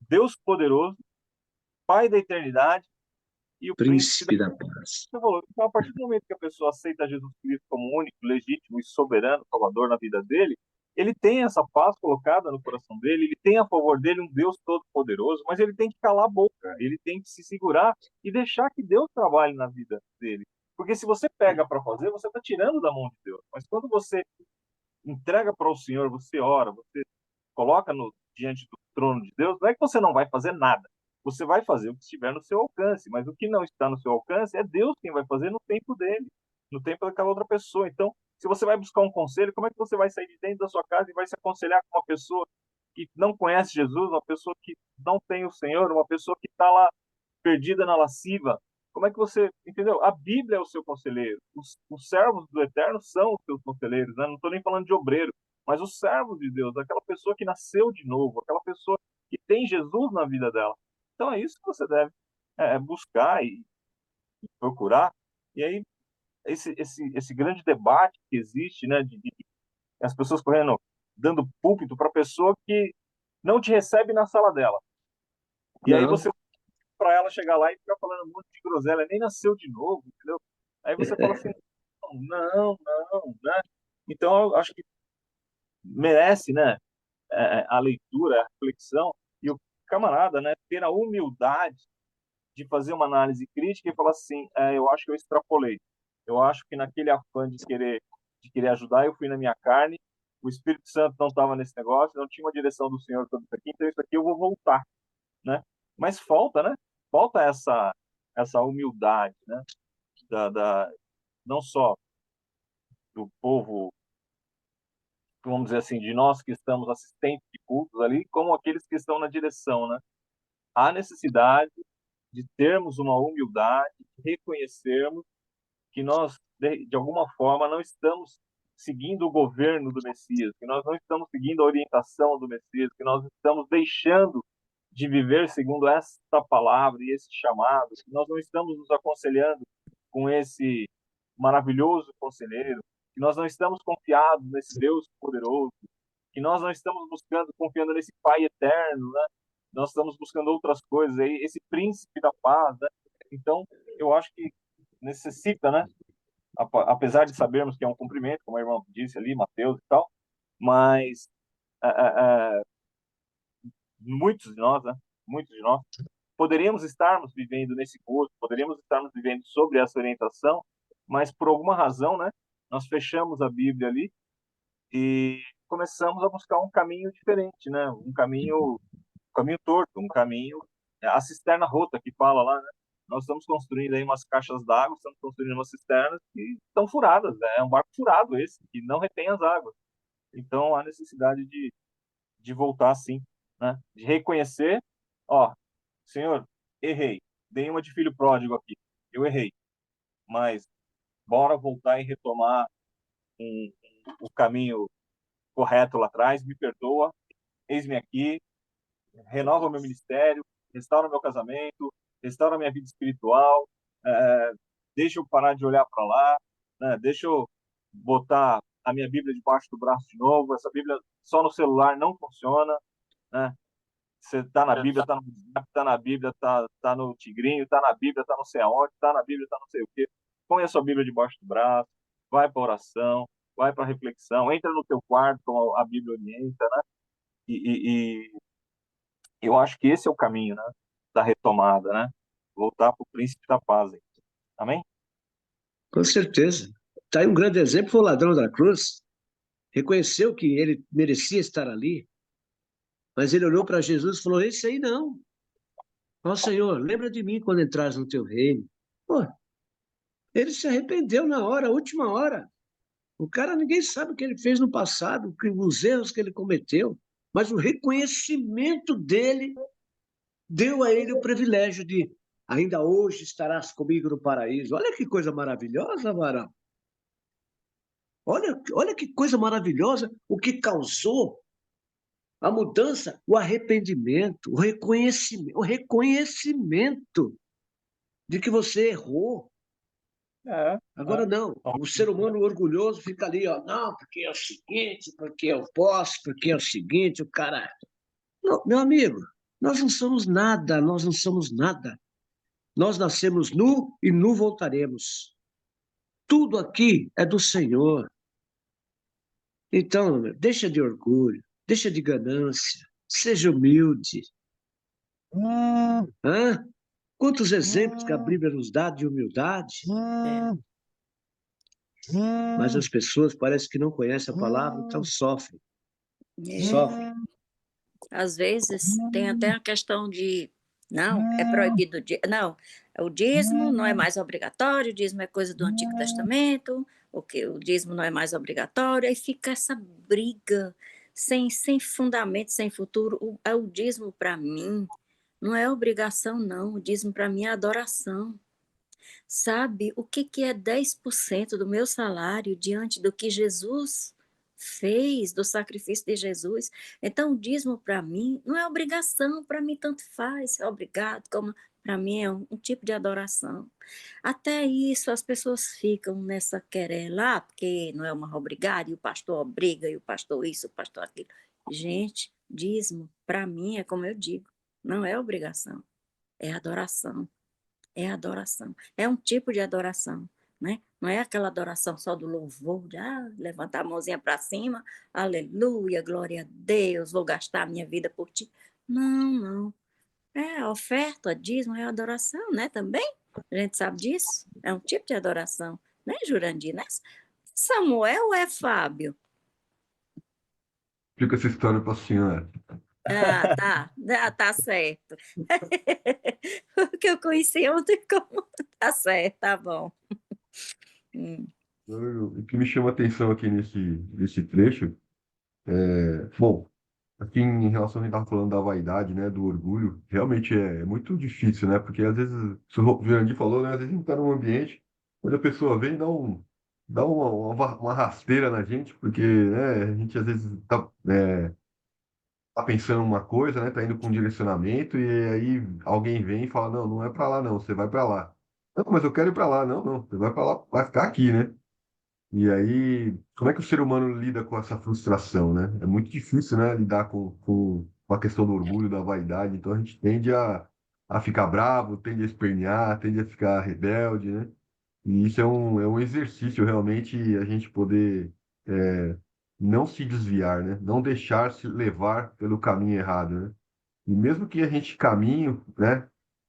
Deus poderoso, Pai da eternidade e o príncipe da príncipe da paz. Você falou. Então, a partir do momento que a pessoa aceita Jesus Cristo como único, legítimo e soberano Salvador na vida dele, ele tem essa paz colocada no coração dele, ele tem a favor dele um Deus todo-poderoso, mas ele tem que calar a boca, ele tem que se segurar e deixar que Deus trabalhe na vida dele. Porque se você pega para fazer, você está tirando da mão de Deus. Mas quando você entrega para o Senhor, você ora, você coloca diante do trono de Deus, não é que você não vai fazer nada. Você vai fazer o que estiver no seu alcance, mas o que não está no seu alcance é Deus quem vai fazer no tempo dele, no tempo daquela outra pessoa. Então, se você vai buscar um conselho, como é que você vai sair de dentro da sua casa e vai se aconselhar com uma pessoa que não conhece Jesus, uma pessoa que não tem o Senhor, uma pessoa que está lá perdida na lasciva? Como é que você, entendeu? A Bíblia é o seu conselheiro. Os servos do Eterno são os seus conselheiros, né? Não estou nem falando de obreiro, mas os servos de Deus, aquela pessoa que nasceu de novo, aquela pessoa que tem Jesus na vida dela. Então é isso que você deve buscar e procurar. E aí esse grande debate que existe, né, de as pessoas correndo, dando púlpito para a pessoa que não te recebe na sala dela. E aí Não, você para ela chegar lá e ficar falando um monte de groselha, nem nasceu de novo, entendeu? Aí você fala assim, não, não, né? Então eu acho que merece, né, a leitura, a reflexão e o camarada, né, ter a humildade de fazer uma análise crítica e falar assim, eu acho que eu extrapolei. Eu acho que naquele afã de querer ajudar, eu fui na minha carne. O Espírito Santo não estava nesse negócio, não tinha uma direção do Senhor todo isso aqui, então isso aqui eu vou voltar, né? Mas falta, né? Falta essa humildade, né? Não só do povo, vamos dizer assim, de nós que estamos assistentes de cultos ali, como aqueles que estão na direção, né? Há necessidade de termos uma humildade, de reconhecermos que nós, de alguma forma, não estamos seguindo o governo do Messias, que nós não estamos seguindo a orientação do Messias, que nós estamos deixando de viver segundo esta palavra e esse chamado, que nós não estamos nos aconselhando com esse maravilhoso conselheiro, que nós não estamos confiados nesse Deus poderoso, que nós não estamos buscando, confiando nesse Pai eterno, né? Nós estamos buscando outras coisas aí, esse príncipe da paz, né? Então, eu acho que necessita, né? Apesar de sabermos que é um cumprimento, como a irmã disse ali, Mateus e tal, mas muitos de nós, né? Muitos de nós poderíamos estarmos vivendo nesse curso, poderíamos estarmos vivendo sobre essa orientação, mas por alguma razão, né? Nós fechamos a Bíblia ali e começamos a buscar um caminho diferente, né? Um caminho torto, um caminho, a cisterna rota que fala lá, né? Nós estamos construindo aí umas caixas d'água, estamos construindo umas cisternas que estão furadas, né? É um barco furado esse, que não retém as águas. Então, há necessidade de voltar assim, né? De reconhecer, ó, Senhor, errei, dei uma de filho pródigo aqui, eu errei, mas bora voltar e retomar o caminho correto lá atrás, me perdoa, eis-me aqui, renova o meu ministério, restaura o meu casamento, restaura a minha vida espiritual, deixa eu parar de olhar para lá, né? Deixa eu botar a minha Bíblia debaixo do braço de novo, essa Bíblia só no celular não funciona, né? Você tá na Bíblia, tá no WhatsApp, tá na Bíblia, tá no Tigrinho, tá na Bíblia, tá não sei aonde, tá na Bíblia, tá não sei o quê. Põe a sua Bíblia debaixo do braço, vai para oração, vai para reflexão, entra no teu quarto, como a Bíblia orienta, né? E eu acho que esse é o caminho, né? Da retomada, né? Voltar para o príncipe da paz. Aí. Amém? Com certeza. Está aí um grande exemplo, foi o ladrão da cruz. Reconheceu que ele merecia estar ali, mas ele olhou para Jesus e falou, esse aí não. Ó Senhor, lembra de mim quando entrares no teu reino. Pô, ele se arrependeu na hora, a última hora. O cara, ninguém sabe o que ele fez no passado, os erros que ele cometeu, mas o reconhecimento dele deu a ele o privilégio de ainda hoje estarás comigo no paraíso. Olha que coisa maravilhosa, varão. Olha que coisa maravilhosa o que causou a mudança, o arrependimento, o reconhecimento de que você errou. Agora não, o ser humano orgulhoso fica ali, ó, não, porque é o seguinte, porque eu posso, porque é o seguinte, o cara... Não, meu amigo, nós não somos nada, nós não somos nada. Nós nascemos nu e nu voltaremos. Tudo aqui é do Senhor. Então, deixa de orgulho, deixa de ganância, seja humilde. Hã? Quantos exemplos que a Bíblia nos dá de humildade? Mas as pessoas parecem que não conhecem a palavra, então sofrem. Sofrem. Às vezes tem até a questão de, não, é proibido, não, o dízimo não é mais obrigatório, o dízimo é coisa do Antigo Testamento, o dízimo não é mais obrigatório, aí fica essa briga, sem fundamento, sem futuro. O dízimo para mim não é obrigação, não, o dízimo para mim é adoração. Sabe o que é 10% do meu salário diante do que Jesus fez, do sacrifício de Jesus? Então, o dízimo para mim não é obrigação, para mim tanto faz, é obrigado, como para mim é um tipo de adoração. Até isso as pessoas ficam nessa querela, porque não é uma obrigada, e o pastor obriga, e o pastor isso, o pastor aquilo. Gente, dízimo, para mim, é como eu digo, não é obrigação, é adoração. É adoração. É um tipo de adoração, né? Não é aquela adoração só do louvor, de levantar a mãozinha para cima, aleluia, glória a Deus, vou gastar a minha vida por ti. Não, não. É a oferta, dízimo, é adoração, né? Também. A gente sabe disso. É um tipo de adoração, né, Jurandir? Né? Samuel ou é Fábio? Explica essa história para a senhora. Tá certo. O que eu conheci ontem, como tá certo, tá bom. O que me chama a atenção aqui nesse trecho bom, aqui em relação a gente estava falando da vaidade, né, do orgulho, realmente é muito difícil, né, porque às vezes, o Jurandir falou, né, às vezes a gente está num ambiente onde a pessoa vem e dá dá uma rasteira na gente, porque né, a gente às vezes tá pensando uma coisa, né? Tá indo com um direcionamento e aí alguém vem e fala, não, não é para lá não, você vai para lá. Não, mas eu quero ir para lá. Não, não, você vai para lá, vai ficar aqui, né? E aí, como é que o ser humano lida com essa frustração, né? É muito difícil, né, lidar com a questão do orgulho, da vaidade. Então a gente tende a ficar bravo, tende a espernear, tende a ficar rebelde, né? E isso é um exercício realmente a gente poder é, não se desviar, né? Não deixar se levar pelo caminho errado, né? E mesmo que a gente caminhe, né,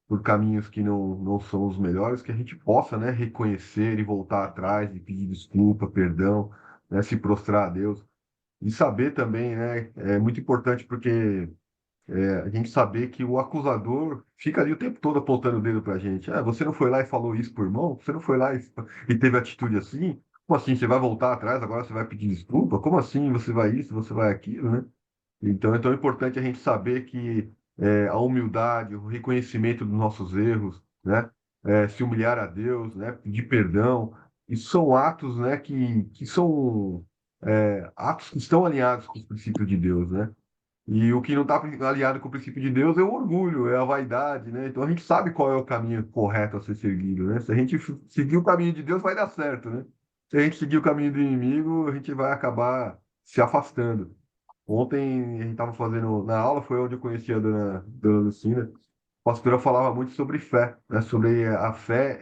por caminhos que não são os melhores, que a gente possa, né, reconhecer e voltar atrás e pedir desculpa, perdão, né, se prostrar a Deus. E saber também, né, é muito importante porque a gente saber que o acusador fica ali o tempo todo apontando o dedo para a gente. Ah, você não foi lá e falou isso pro irmão? Você não foi lá e teve atitude assim? Como assim? Você vai voltar atrás, agora você vai pedir desculpa? Como assim você vai isso, você vai aquilo, né? Então é tão importante a gente saber que a humildade, o reconhecimento dos nossos erros, né? Se humilhar a Deus, né? Pedir perdão, isso são atos, né? Que são atos que estão alinhados com os princípios de Deus, né? E o que não está alinhado com o princípio de Deus é o orgulho, é a vaidade, né? Então a gente sabe qual é o caminho correto a ser seguido, né? Se a gente seguir o caminho de Deus, vai dar certo, né? Se a gente seguir o caminho do inimigo, a gente vai acabar se afastando. Ontem a gente estava fazendo na aula, foi onde eu conheci a dona Lucina. A pastora falava muito sobre fé, né? Sobre a fé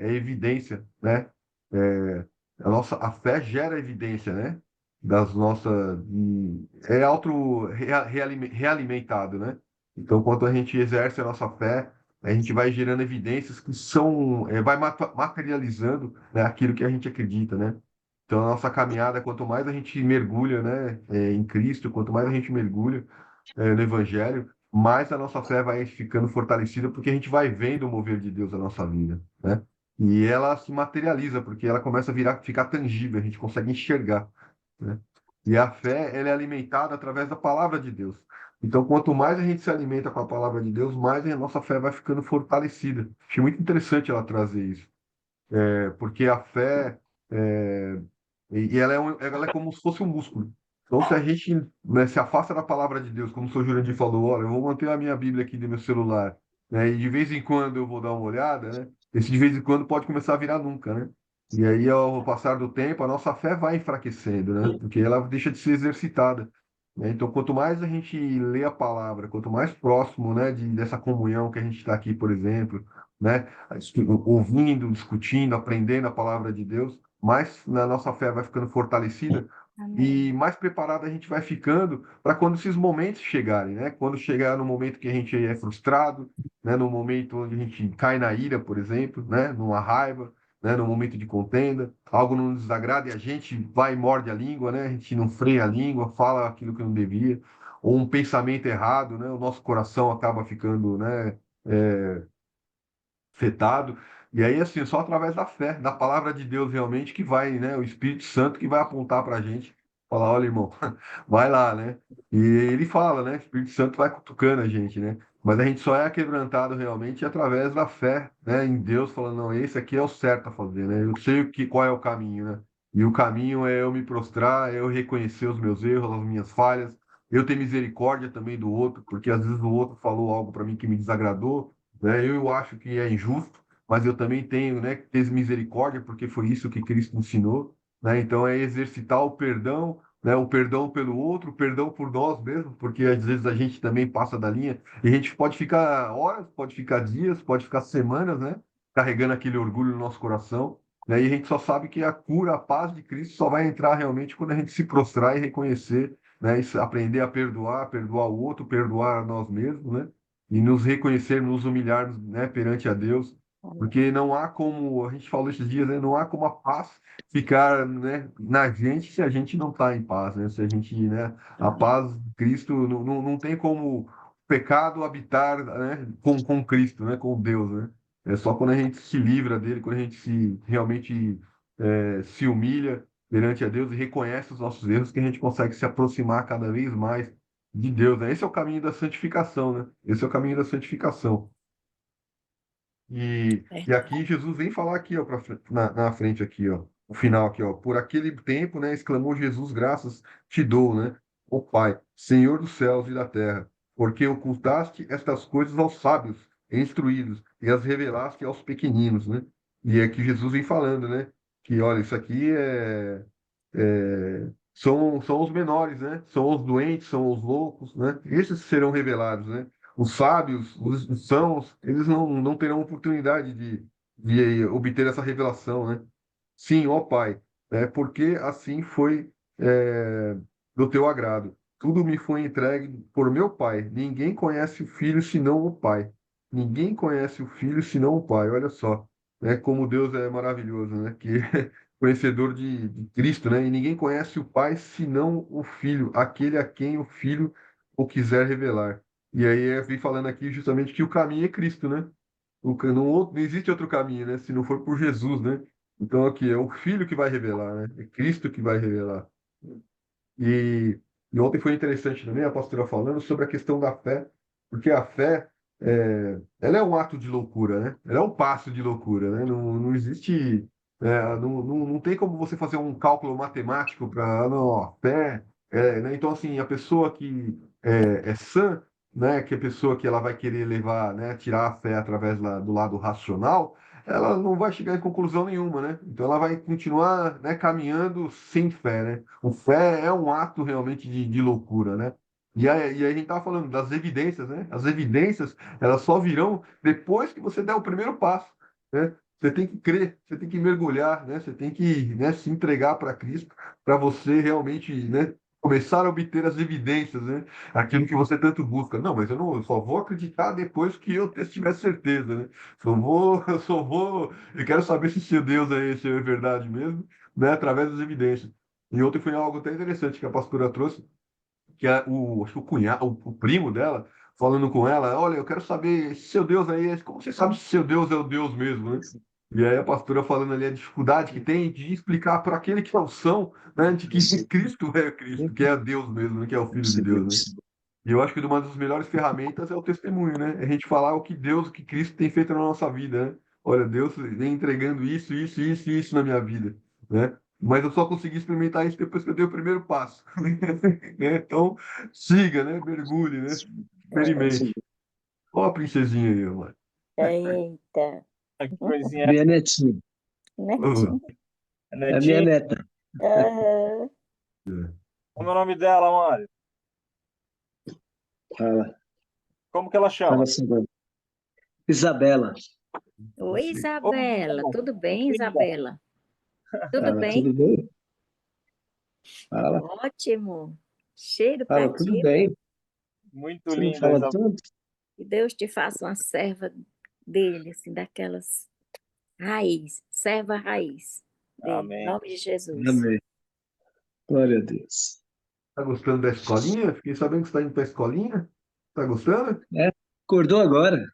é evidência, né? É, a fé gera evidência, né? Das nossas é realimentado, né? Então, quando a gente exerce a nossa fé, a gente vai gerando evidências que são vai materializando, né, aquilo que a gente acredita, né? Então, a nossa caminhada, quanto mais a gente mergulha, né, em Cristo, quanto mais a gente mergulha, no Evangelho, mais a nossa fé vai ficando fortalecida, porque a gente vai vendo o mover de Deus na nossa vida, né? E ela se materializa, porque ela começa a ficar tangível, a gente consegue enxergar, né? E a fé, ela é alimentada através da palavra de Deus. Então, quanto mais a gente se alimenta com a palavra de Deus, mais a nossa fé vai ficando fortalecida. Achei muito interessante ela trazer isso, porque a fé é, e ela é como se fosse um músculo. Então, se a gente, né, se afasta da palavra de Deus, como o senhor Jurandir falou, olha, eu vou manter a minha Bíblia aqui no meu celular, né, e de vez em quando eu vou dar uma olhada, né, esse de vez em quando pode começar a virar nunca, né? E aí, ao passar do tempo, a nossa fé vai enfraquecendo, né? Porque ela deixa de ser exercitada, né? Então, quanto mais a gente lê a palavra, quanto mais próximo, né, dessa comunhão que a gente está aqui, por exemplo, né, ouvindo, discutindo, aprendendo a palavra de Deus, mais na nossa fé vai ficando fortalecida Amém. e mais preparado a gente vai ficando para quando esses momentos chegarem, né? Quando chegar no momento que a gente é frustrado, né? No momento onde a gente cai na ira, por exemplo, né? Numa raiva, né? No momento de contenda, algo não nos desagrada e a gente vai e morde a língua, né? A gente não freia a língua, fala aquilo que não devia, ou um pensamento errado, né? O nosso coração acaba ficando, né? Afetado. E aí, assim, só através da fé, da palavra de Deus realmente que vai, né? O Espírito Santo que vai apontar para a gente, falar, olha, irmão, vai lá, né? E ele fala, né? O Espírito Santo vai cutucando a gente, né? Mas a gente só é quebrantado realmente através da fé, né? Em Deus, falando, não, esse aqui é o certo a fazer, né? Eu sei qual é o caminho, né? E o caminho é eu me prostrar, é eu reconhecer os meus erros, as minhas falhas, eu ter misericórdia também do outro, porque às vezes o outro falou algo para mim que me desagradou, né? Eu acho que é injusto, mas eu também tenho, né, que ter misericórdia, porque foi isso que Cristo ensinou, né? Então é exercitar o perdão, né? O perdão pelo outro, o perdão por nós mesmos, porque às vezes a gente também passa da linha e a gente pode ficar horas, pode ficar dias, pode ficar semanas, né? Carregando aquele orgulho no nosso coração. Né? E a gente só sabe que a cura, a paz de Cristo só vai entrar realmente quando a gente se prostrar e reconhecer, né? Isso, aprender a perdoar, perdoar o outro, perdoar a nós mesmos, né? E nos reconhecer, nos humilharmos, né, perante a Deus, porque não há como, a gente falou esses dias, né, não há como a paz ficar, né, na gente se a gente não está em paz, né, se a gente, né, a paz de Cristo, não tem como o pecado habitar, né, com Cristo, né, com Deus, né, é só quando a gente se livra dele, quando a gente se realmente se humilha perante a Deus e reconhece os nossos erros, que a gente consegue se aproximar cada vez mais de Deus, né? Esse é o caminho da santificação, né? Esse é o caminho da santificação. E aqui Verdade. Jesus vem falar aqui, ó, na frente aqui, ó. o final aqui, ó. Por aquele tempo, né, exclamou Jesus, graças te dou, né, ó Pai, Senhor dos céus e da terra, porque ocultaste estas coisas aos sábios e instruídos e as revelaste aos pequeninos, né? E é que Jesus vem falando, né, que olha, isso aqui são os menores, né? São os doentes, são os loucos, né? Esses serão revelados, né? Os sábios, os sãos, eles não terão oportunidade de obter essa revelação, né? Sim, ó Pai, porque assim foi do teu agrado. Tudo me foi entregue por meu Pai. Ninguém conhece o Filho senão o Pai. Ninguém conhece o Filho senão o Pai. Olha só, né, como Deus é maravilhoso, né? Que é conhecedor de Cristo, né? E ninguém conhece o Pai senão o Filho, aquele a quem o Filho o quiser revelar. E aí eu vim falando aqui justamente que o caminho é Cristo, né? Não existe outro caminho, né? Se não for por Jesus, né? Então aqui é o Filho que vai revelar, né? É Cristo que vai revelar. E, e ontem foi interessante também a pastora falando sobre a questão da fé, porque a fé, ela é um ato de loucura, né? Ela é um passo de loucura, né? Não existe, não tem como você fazer um cálculo matemático para, não, a fé, né? Então, assim, a pessoa que é sã, né? Que a pessoa que ela vai querer levar, né? Tirar a fé através do lado racional, ela não vai chegar em conclusão nenhuma, né? Então ela vai continuar, né, caminhando sem fé, né? O fé é um ato realmente de loucura, né? E aí a gente estava falando das evidências, né? As evidências, elas só virão depois que você der o primeiro passo, né? Você tem que crer, você tem que mergulhar, né? Você tem que, né, se entregar para Cristo, para você realmente, né, começar a obter as evidências, né? Aquilo que você tanto busca. Não, mas eu só vou acreditar depois que eu tiver certeza, né? Eu quero saber se seu Deus é esse, é verdade mesmo, né? Através das evidências. E ontem foi algo até interessante que a pastora trouxe, que é acho que o cunhado, o primo dela, falando com ela, olha, eu quero saber se seu Deus aí, como você sabe se seu Deus é o Deus mesmo, né? E aí a pastora falando ali a dificuldade que tem de explicar para aquele que é o são, né, de que Cristo é Cristo, que é Deus mesmo, né, que é o Filho de Deus, né? E eu acho que uma das melhores ferramentas é o testemunho, né? É a gente falar o que Deus, o que Cristo tem feito na nossa vida, né? Olha, Deus vem entregando isso, isso, isso e isso na minha vida, né? Mas eu só consegui experimentar isso depois que eu dei o primeiro passo, né? Então, siga, né? Mergulhe, né? Experimente. Ó a princesinha aí, mano. Eita, Que coisinha Minha netinha. netinho. É minha netinha. neta. Aham. Como é o nome dela, Mário? Fala, Como que ela chama? fala assim, mano. Isabela. Oi, Isabela. Tudo bem, Isabela? Tudo Fala, bem? tudo bem? Fala, Ótimo. Cheiro para fala, tudo ti. bem. Muito Você não linda, fala Isabel. tanto? Que Deus te faça uma serva dele, assim, daquelas raiz, serva raiz dele, em Amém. nome de Jesus. Amém. Glória a Deus. Tá gostando da escolinha? Fiquei sabendo que você está indo para a escolinha. Tá gostando? Acordou agora?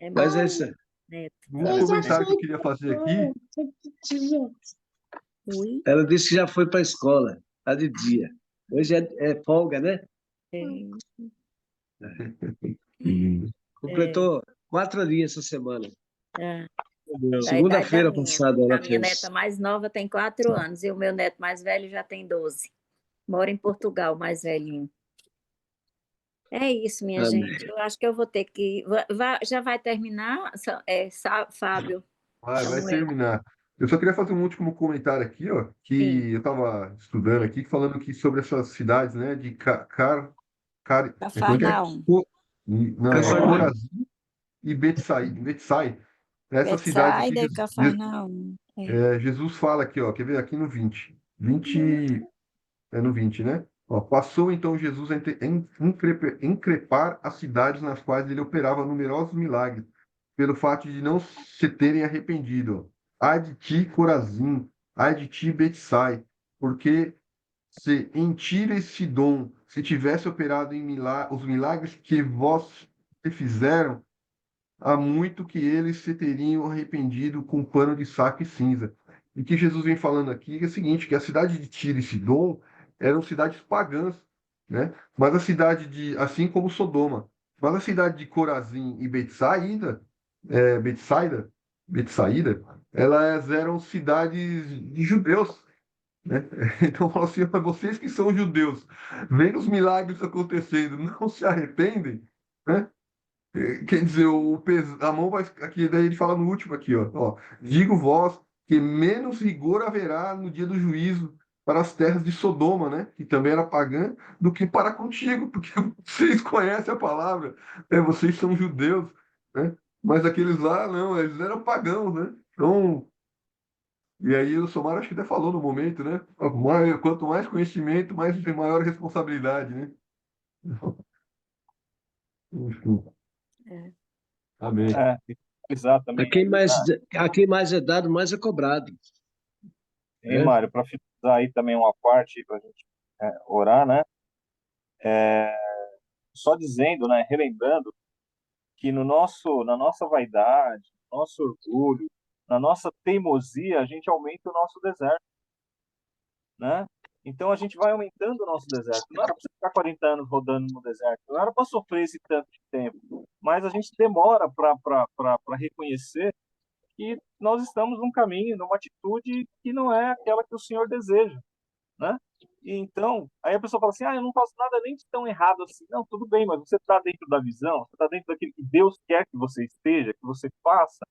É Mas é bom, isso. Neto. Um dos comentários que eu queria fazer aqui. Ui. Ela disse que já foi para a escola, tá de dia. Hoje é folga, né? Completou 4 aninhos essa semana. Ah, Meu Deus. da idade da Segunda-feira minha. passada A ela minha fez. neta mais nova tem 4 anos e o meu neto mais velho já tem 12. Mora em Portugal, mais velhinho. É isso, minha Amém. gente. Eu acho que eu vou ter que. Já vai terminar, Fábio? Vai Samuel? terminar. Eu só queria fazer um último comentário aqui, ó, Sim. que eu estava estudando aqui, falando aqui sobre essas cidades, né, de como é que é? Cafarnaum. Não, é Cafarnaum. Corazim e Betsai. Essas cidades aqui, Betsaida e Cafarnaum. Jesus fala aqui, ó, quer ver aqui no 20. 20, no 20, né? Ó, passou então Jesus a increpar as cidades nas quais ele operava numerosos milagres, pelo fato de não se terem arrependido. Ai de ti, Corazim, ai de ti, Betsai, porque se em Tiro e Sidom se tivesse operado os milagres que vós fizeram, há muito que eles se teriam arrependido com pano de saco e cinza. E que Jesus vem falando aqui é o seguinte, que a cidade de Tiro e Sidom eram cidades pagãs, né? Mas a cidade assim como Sodoma, mas a cidade de Corazim e Betsaída Betsaída, elas eram cidades de judeus, né? Então falou assim: "Ó, vocês que são judeus, vendo os milagres acontecendo, não se arrependem, né? Quer dizer, a mão vai. Aqui, daí ele fala no último aqui, ó. Digo vós que menos rigor haverá no dia do juízo para as terras de Sodoma, né? Que também era pagã, do que para contigo, porque vocês conhecem a palavra, né? Vocês são judeus, né? Mas aqueles lá, não, eles eram pagãos, né? Então, e aí o Somar acho que até falou no momento, né? Quanto mais conhecimento, maior responsabilidade, né? Enfim, É. amém. Finalizar também, A quem mais é dado, mais é cobrado. hein, Né? Mário, para finalizar aí também uma parte para a gente orar, né? Só dizendo, né, relembrando que na nossa vaidade, no nosso orgulho, na nossa teimosia, a gente aumenta o nosso deserto, né? Então a gente vai aumentando o nosso deserto. Não era para você ficar 40 anos rodando no deserto, não era para sofrer esse tanto de tempo, mas a gente demora para reconhecer que nós estamos num caminho, numa atitude que não é aquela que o Senhor deseja, né? E então, aí a pessoa fala assim: eu não faço nada nem de tão errado assim. Não, tudo bem, mas você está dentro da visão, você está dentro daquilo que Deus quer que você esteja, que você faça,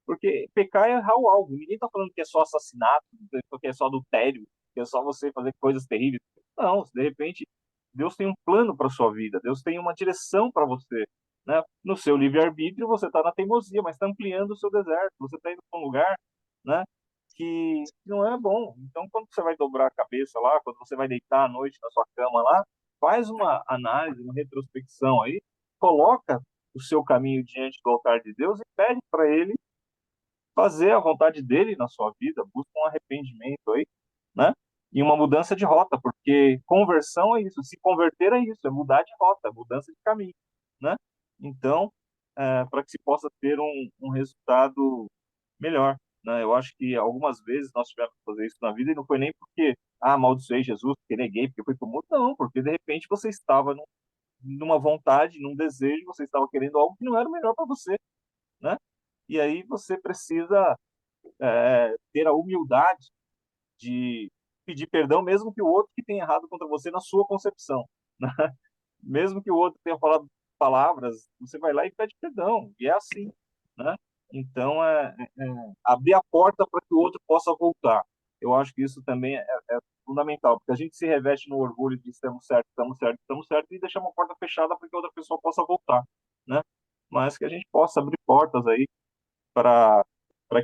porque pecar é errar o alvo. Ninguém está falando que é só assassinato, que é só adultério, que é só você fazer coisas terríveis. Não, de repente, Deus tem um plano para sua vida, Deus tem uma direção para você, né? No seu livre-arbítrio, você está na teimosia, mas está ampliando o seu deserto, você está indo para um lugar, né, que não é bom. Então, quando você vai dobrar a cabeça lá, quando você vai deitar à noite na sua cama lá, faz uma análise, uma retrospecção aí, coloca o seu caminho diante do altar de Deus e pede para Ele fazer a vontade dele na sua vida, busca um arrependimento aí, né? E uma mudança de rota, porque conversão é isso, se converter é isso, é mudar de rota, mudança de caminho, né? Então, para que se possa ter um resultado melhor, né? Eu acho que algumas vezes nós tivemos que fazer isso na vida e não foi nem porque, amaldiçoei Jesus, porque neguei, porque foi pro mundo, não, porque de repente você estava numa vontade, num desejo, você estava querendo algo que não era o melhor para você, né? E aí você precisa ter a humildade de pedir perdão, mesmo que o outro que tenha errado contra você na sua concepção, né? Mesmo que o outro tenha falado palavras, você vai lá e pede perdão, e é assim, né? Então, abrir a porta para que o outro possa voltar. Eu acho que isso também é fundamental, porque a gente se reveste no orgulho de estamos certo, estamos certo, estamos certo, e deixar uma porta fechada para que a outra pessoa possa voltar, né? Mas que a gente possa abrir portas aí para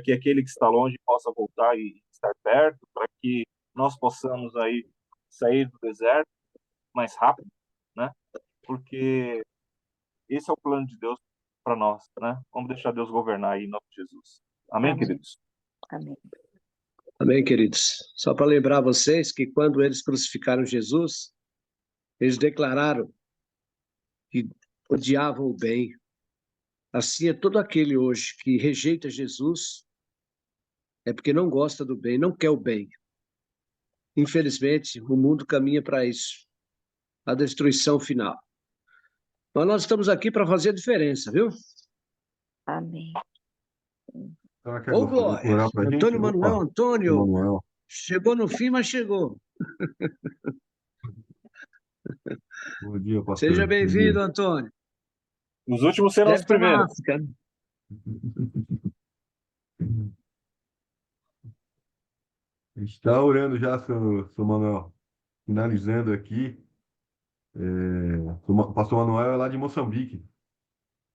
que aquele que está longe possa voltar e estar perto, para que nós possamos aí sair do deserto mais rápido, né? Porque esse é o plano de Deus para nós, né? Vamos deixar Deus governar aí em nome de Jesus. Amém, Amém. queridos? Amém. Amém, queridos? Só para lembrar vocês que quando eles crucificaram Jesus, eles declararam que odiavam o bem. Assim é todo aquele hoje que rejeita Jesus, é porque não gosta do bem, não quer o bem. Infelizmente, o mundo caminha para isso, a destruição final. Mas nós estamos aqui para fazer a diferença, viu? Amém. Será que é Ô, gostoso Glória! orar pra gente? Antônio Opa, Manuel, Antônio, Manuel. chegou no fim, mas chegou. Bom dia, Seja pastor. Bom dia. bem-vindo, Antônio. Os últimos serão Deve os estar na primeiros. África, né? A gente está orando já, seu Manuel. Finalizando aqui. O pastor Manuel é lá de Moçambique.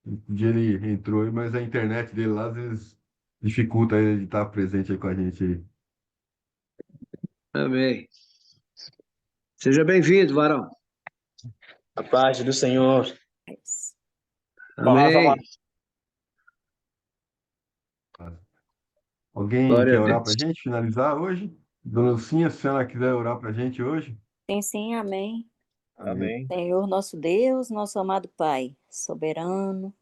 Um dia ele entrou aí, mas a internet dele lá às vezes dificulta ele de estar presente aí com a gente aí. Amém. Seja bem-vindo, varão. A paz do Senhor. Paz, Amém. Alguém Glória quer a orar para Deus. a gente finalizar hoje? Dona Lucinha, se ela quiser orar para a gente hoje. Sim, sim, amém. Amém. Amém. Senhor, nosso Deus, nosso amado Pai, soberano,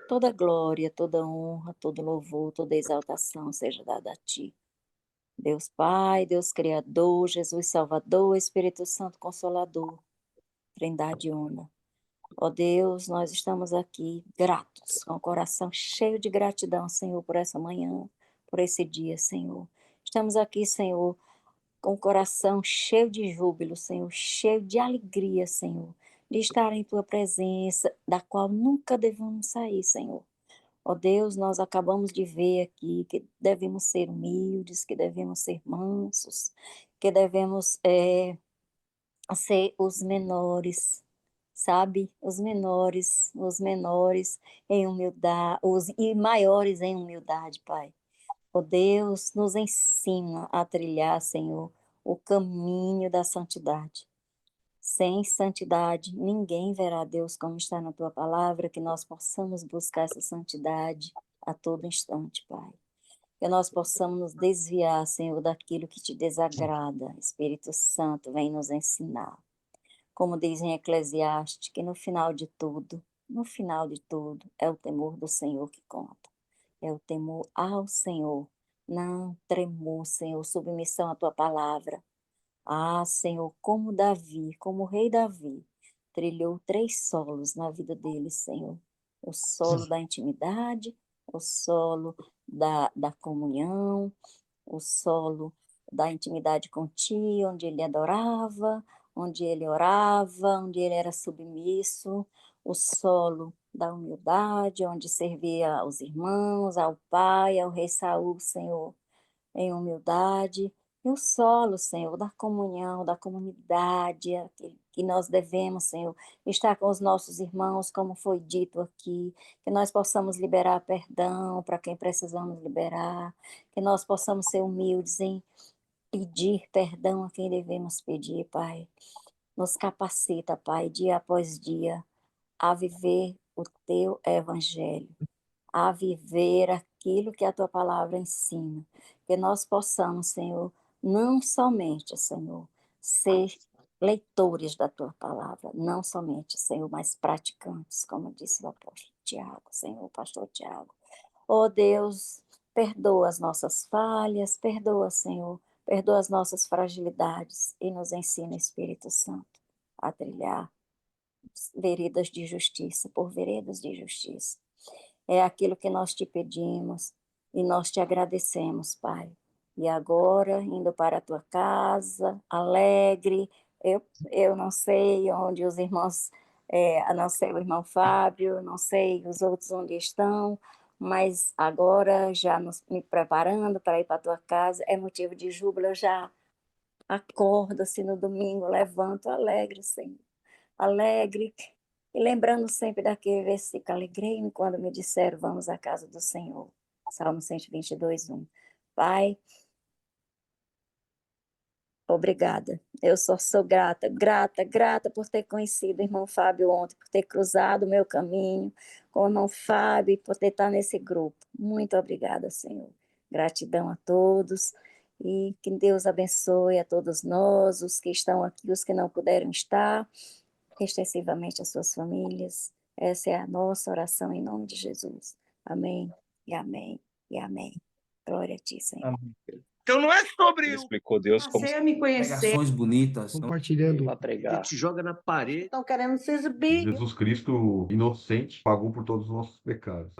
toda glória, toda honra, todo louvor, toda exaltação seja dada a Ti. Deus Pai, Deus Criador, Jesus Salvador, Espírito Santo Consolador, Trindade Una. Ó Deus, nós estamos aqui gratos, com o coração cheio de gratidão, Senhor, por essa manhã, por esse dia, Senhor. Estamos aqui, Senhor, com o coração cheio de júbilo, Senhor, cheio de alegria, Senhor, de estar em Tua presença, da qual nunca devemos sair, Senhor. Ó Deus, nós acabamos de ver aqui que devemos ser humildes, que devemos ser mansos, que devemos ser os menores, sabe? Os menores em humildade, e maiores em humildade, Pai. Ó Deus, nos ensina a trilhar, Senhor, o caminho da santidade. Sem santidade, ninguém verá Deus, como está na Tua palavra, que nós possamos buscar essa santidade a todo instante, Pai. Que nós possamos nos desviar, Senhor, daquilo que Te desagrada. Espírito Santo, vem nos ensinar. Como diz em Eclesiastes, que no final de tudo, é o temor do Senhor que conta. É o temor ao Senhor, não tremor, Senhor, submissão à Tua palavra. Ah, Senhor, como o rei Davi, trilhou 3 solos na vida dele, Senhor. O solo da intimidade, o solo da comunhão, o solo da intimidade com Ti, onde ele adorava, onde ele orava, onde ele era submisso, o solo da humildade, onde servia aos irmãos, ao pai, ao rei Saul, Senhor, em humildade, e o solo, Senhor, da comunhão, da comunidade, que nós devemos, Senhor, estar com os nossos irmãos, como foi dito aqui, que nós possamos liberar perdão para quem precisamos liberar, que nós possamos ser humildes em pedir perdão a quem devemos pedir, Pai. Nos capacita, Pai, dia após dia, a viver o Teu Evangelho, a viver aquilo que a Tua palavra ensina. Que nós possamos, Senhor, não somente, Senhor, ser leitores da Tua palavra, não somente, Senhor, mas praticantes, como disse o apóstolo Tiago, Senhor, o pastor Tiago. Oh Deus, perdoa as nossas falhas, perdoa, Senhor, perdoa as nossas fragilidades e nos ensina, Espírito Santo, a trilhar veredas de justiça, por veredas de justiça. É aquilo que nós te pedimos e nós te agradecemos, Pai. E agora, indo para a tua casa, alegre, eu não sei onde os irmãos, a não ser o irmão Fábio, não sei os outros onde estão, mas agora, já me preparando para ir para a tua casa, é motivo de júbilo, eu já acordo-se no domingo, levanto alegre, Senhor, alegre, e lembrando sempre daquele versículo, alegrei-me quando me disseram, vamos à casa do Senhor. Salmo 122, 1. Pai, obrigada. Eu só sou grata, grata, grata por ter conhecido o irmão Fábio ontem, por ter cruzado o meu caminho com o irmão Fábio e por ter estado nesse grupo. Muito obrigada, Senhor. Gratidão a todos e que Deus abençoe a todos nós, os que estão aqui, os que não puderam estar, extensivamente as suas famílias. Essa é a nossa oração em nome de Jesus. Amém, e amém, e amém. Glória a Ti, Senhor. Amém. Então não é sobre Ele explicou Deus como Passei a me conhecer. pregações bonitas. Compartilhando. Ele Para pregar. te joga na parede. Estão querendo se exibir. Jesus Cristo, inocente, pagou por todos os nossos pecados.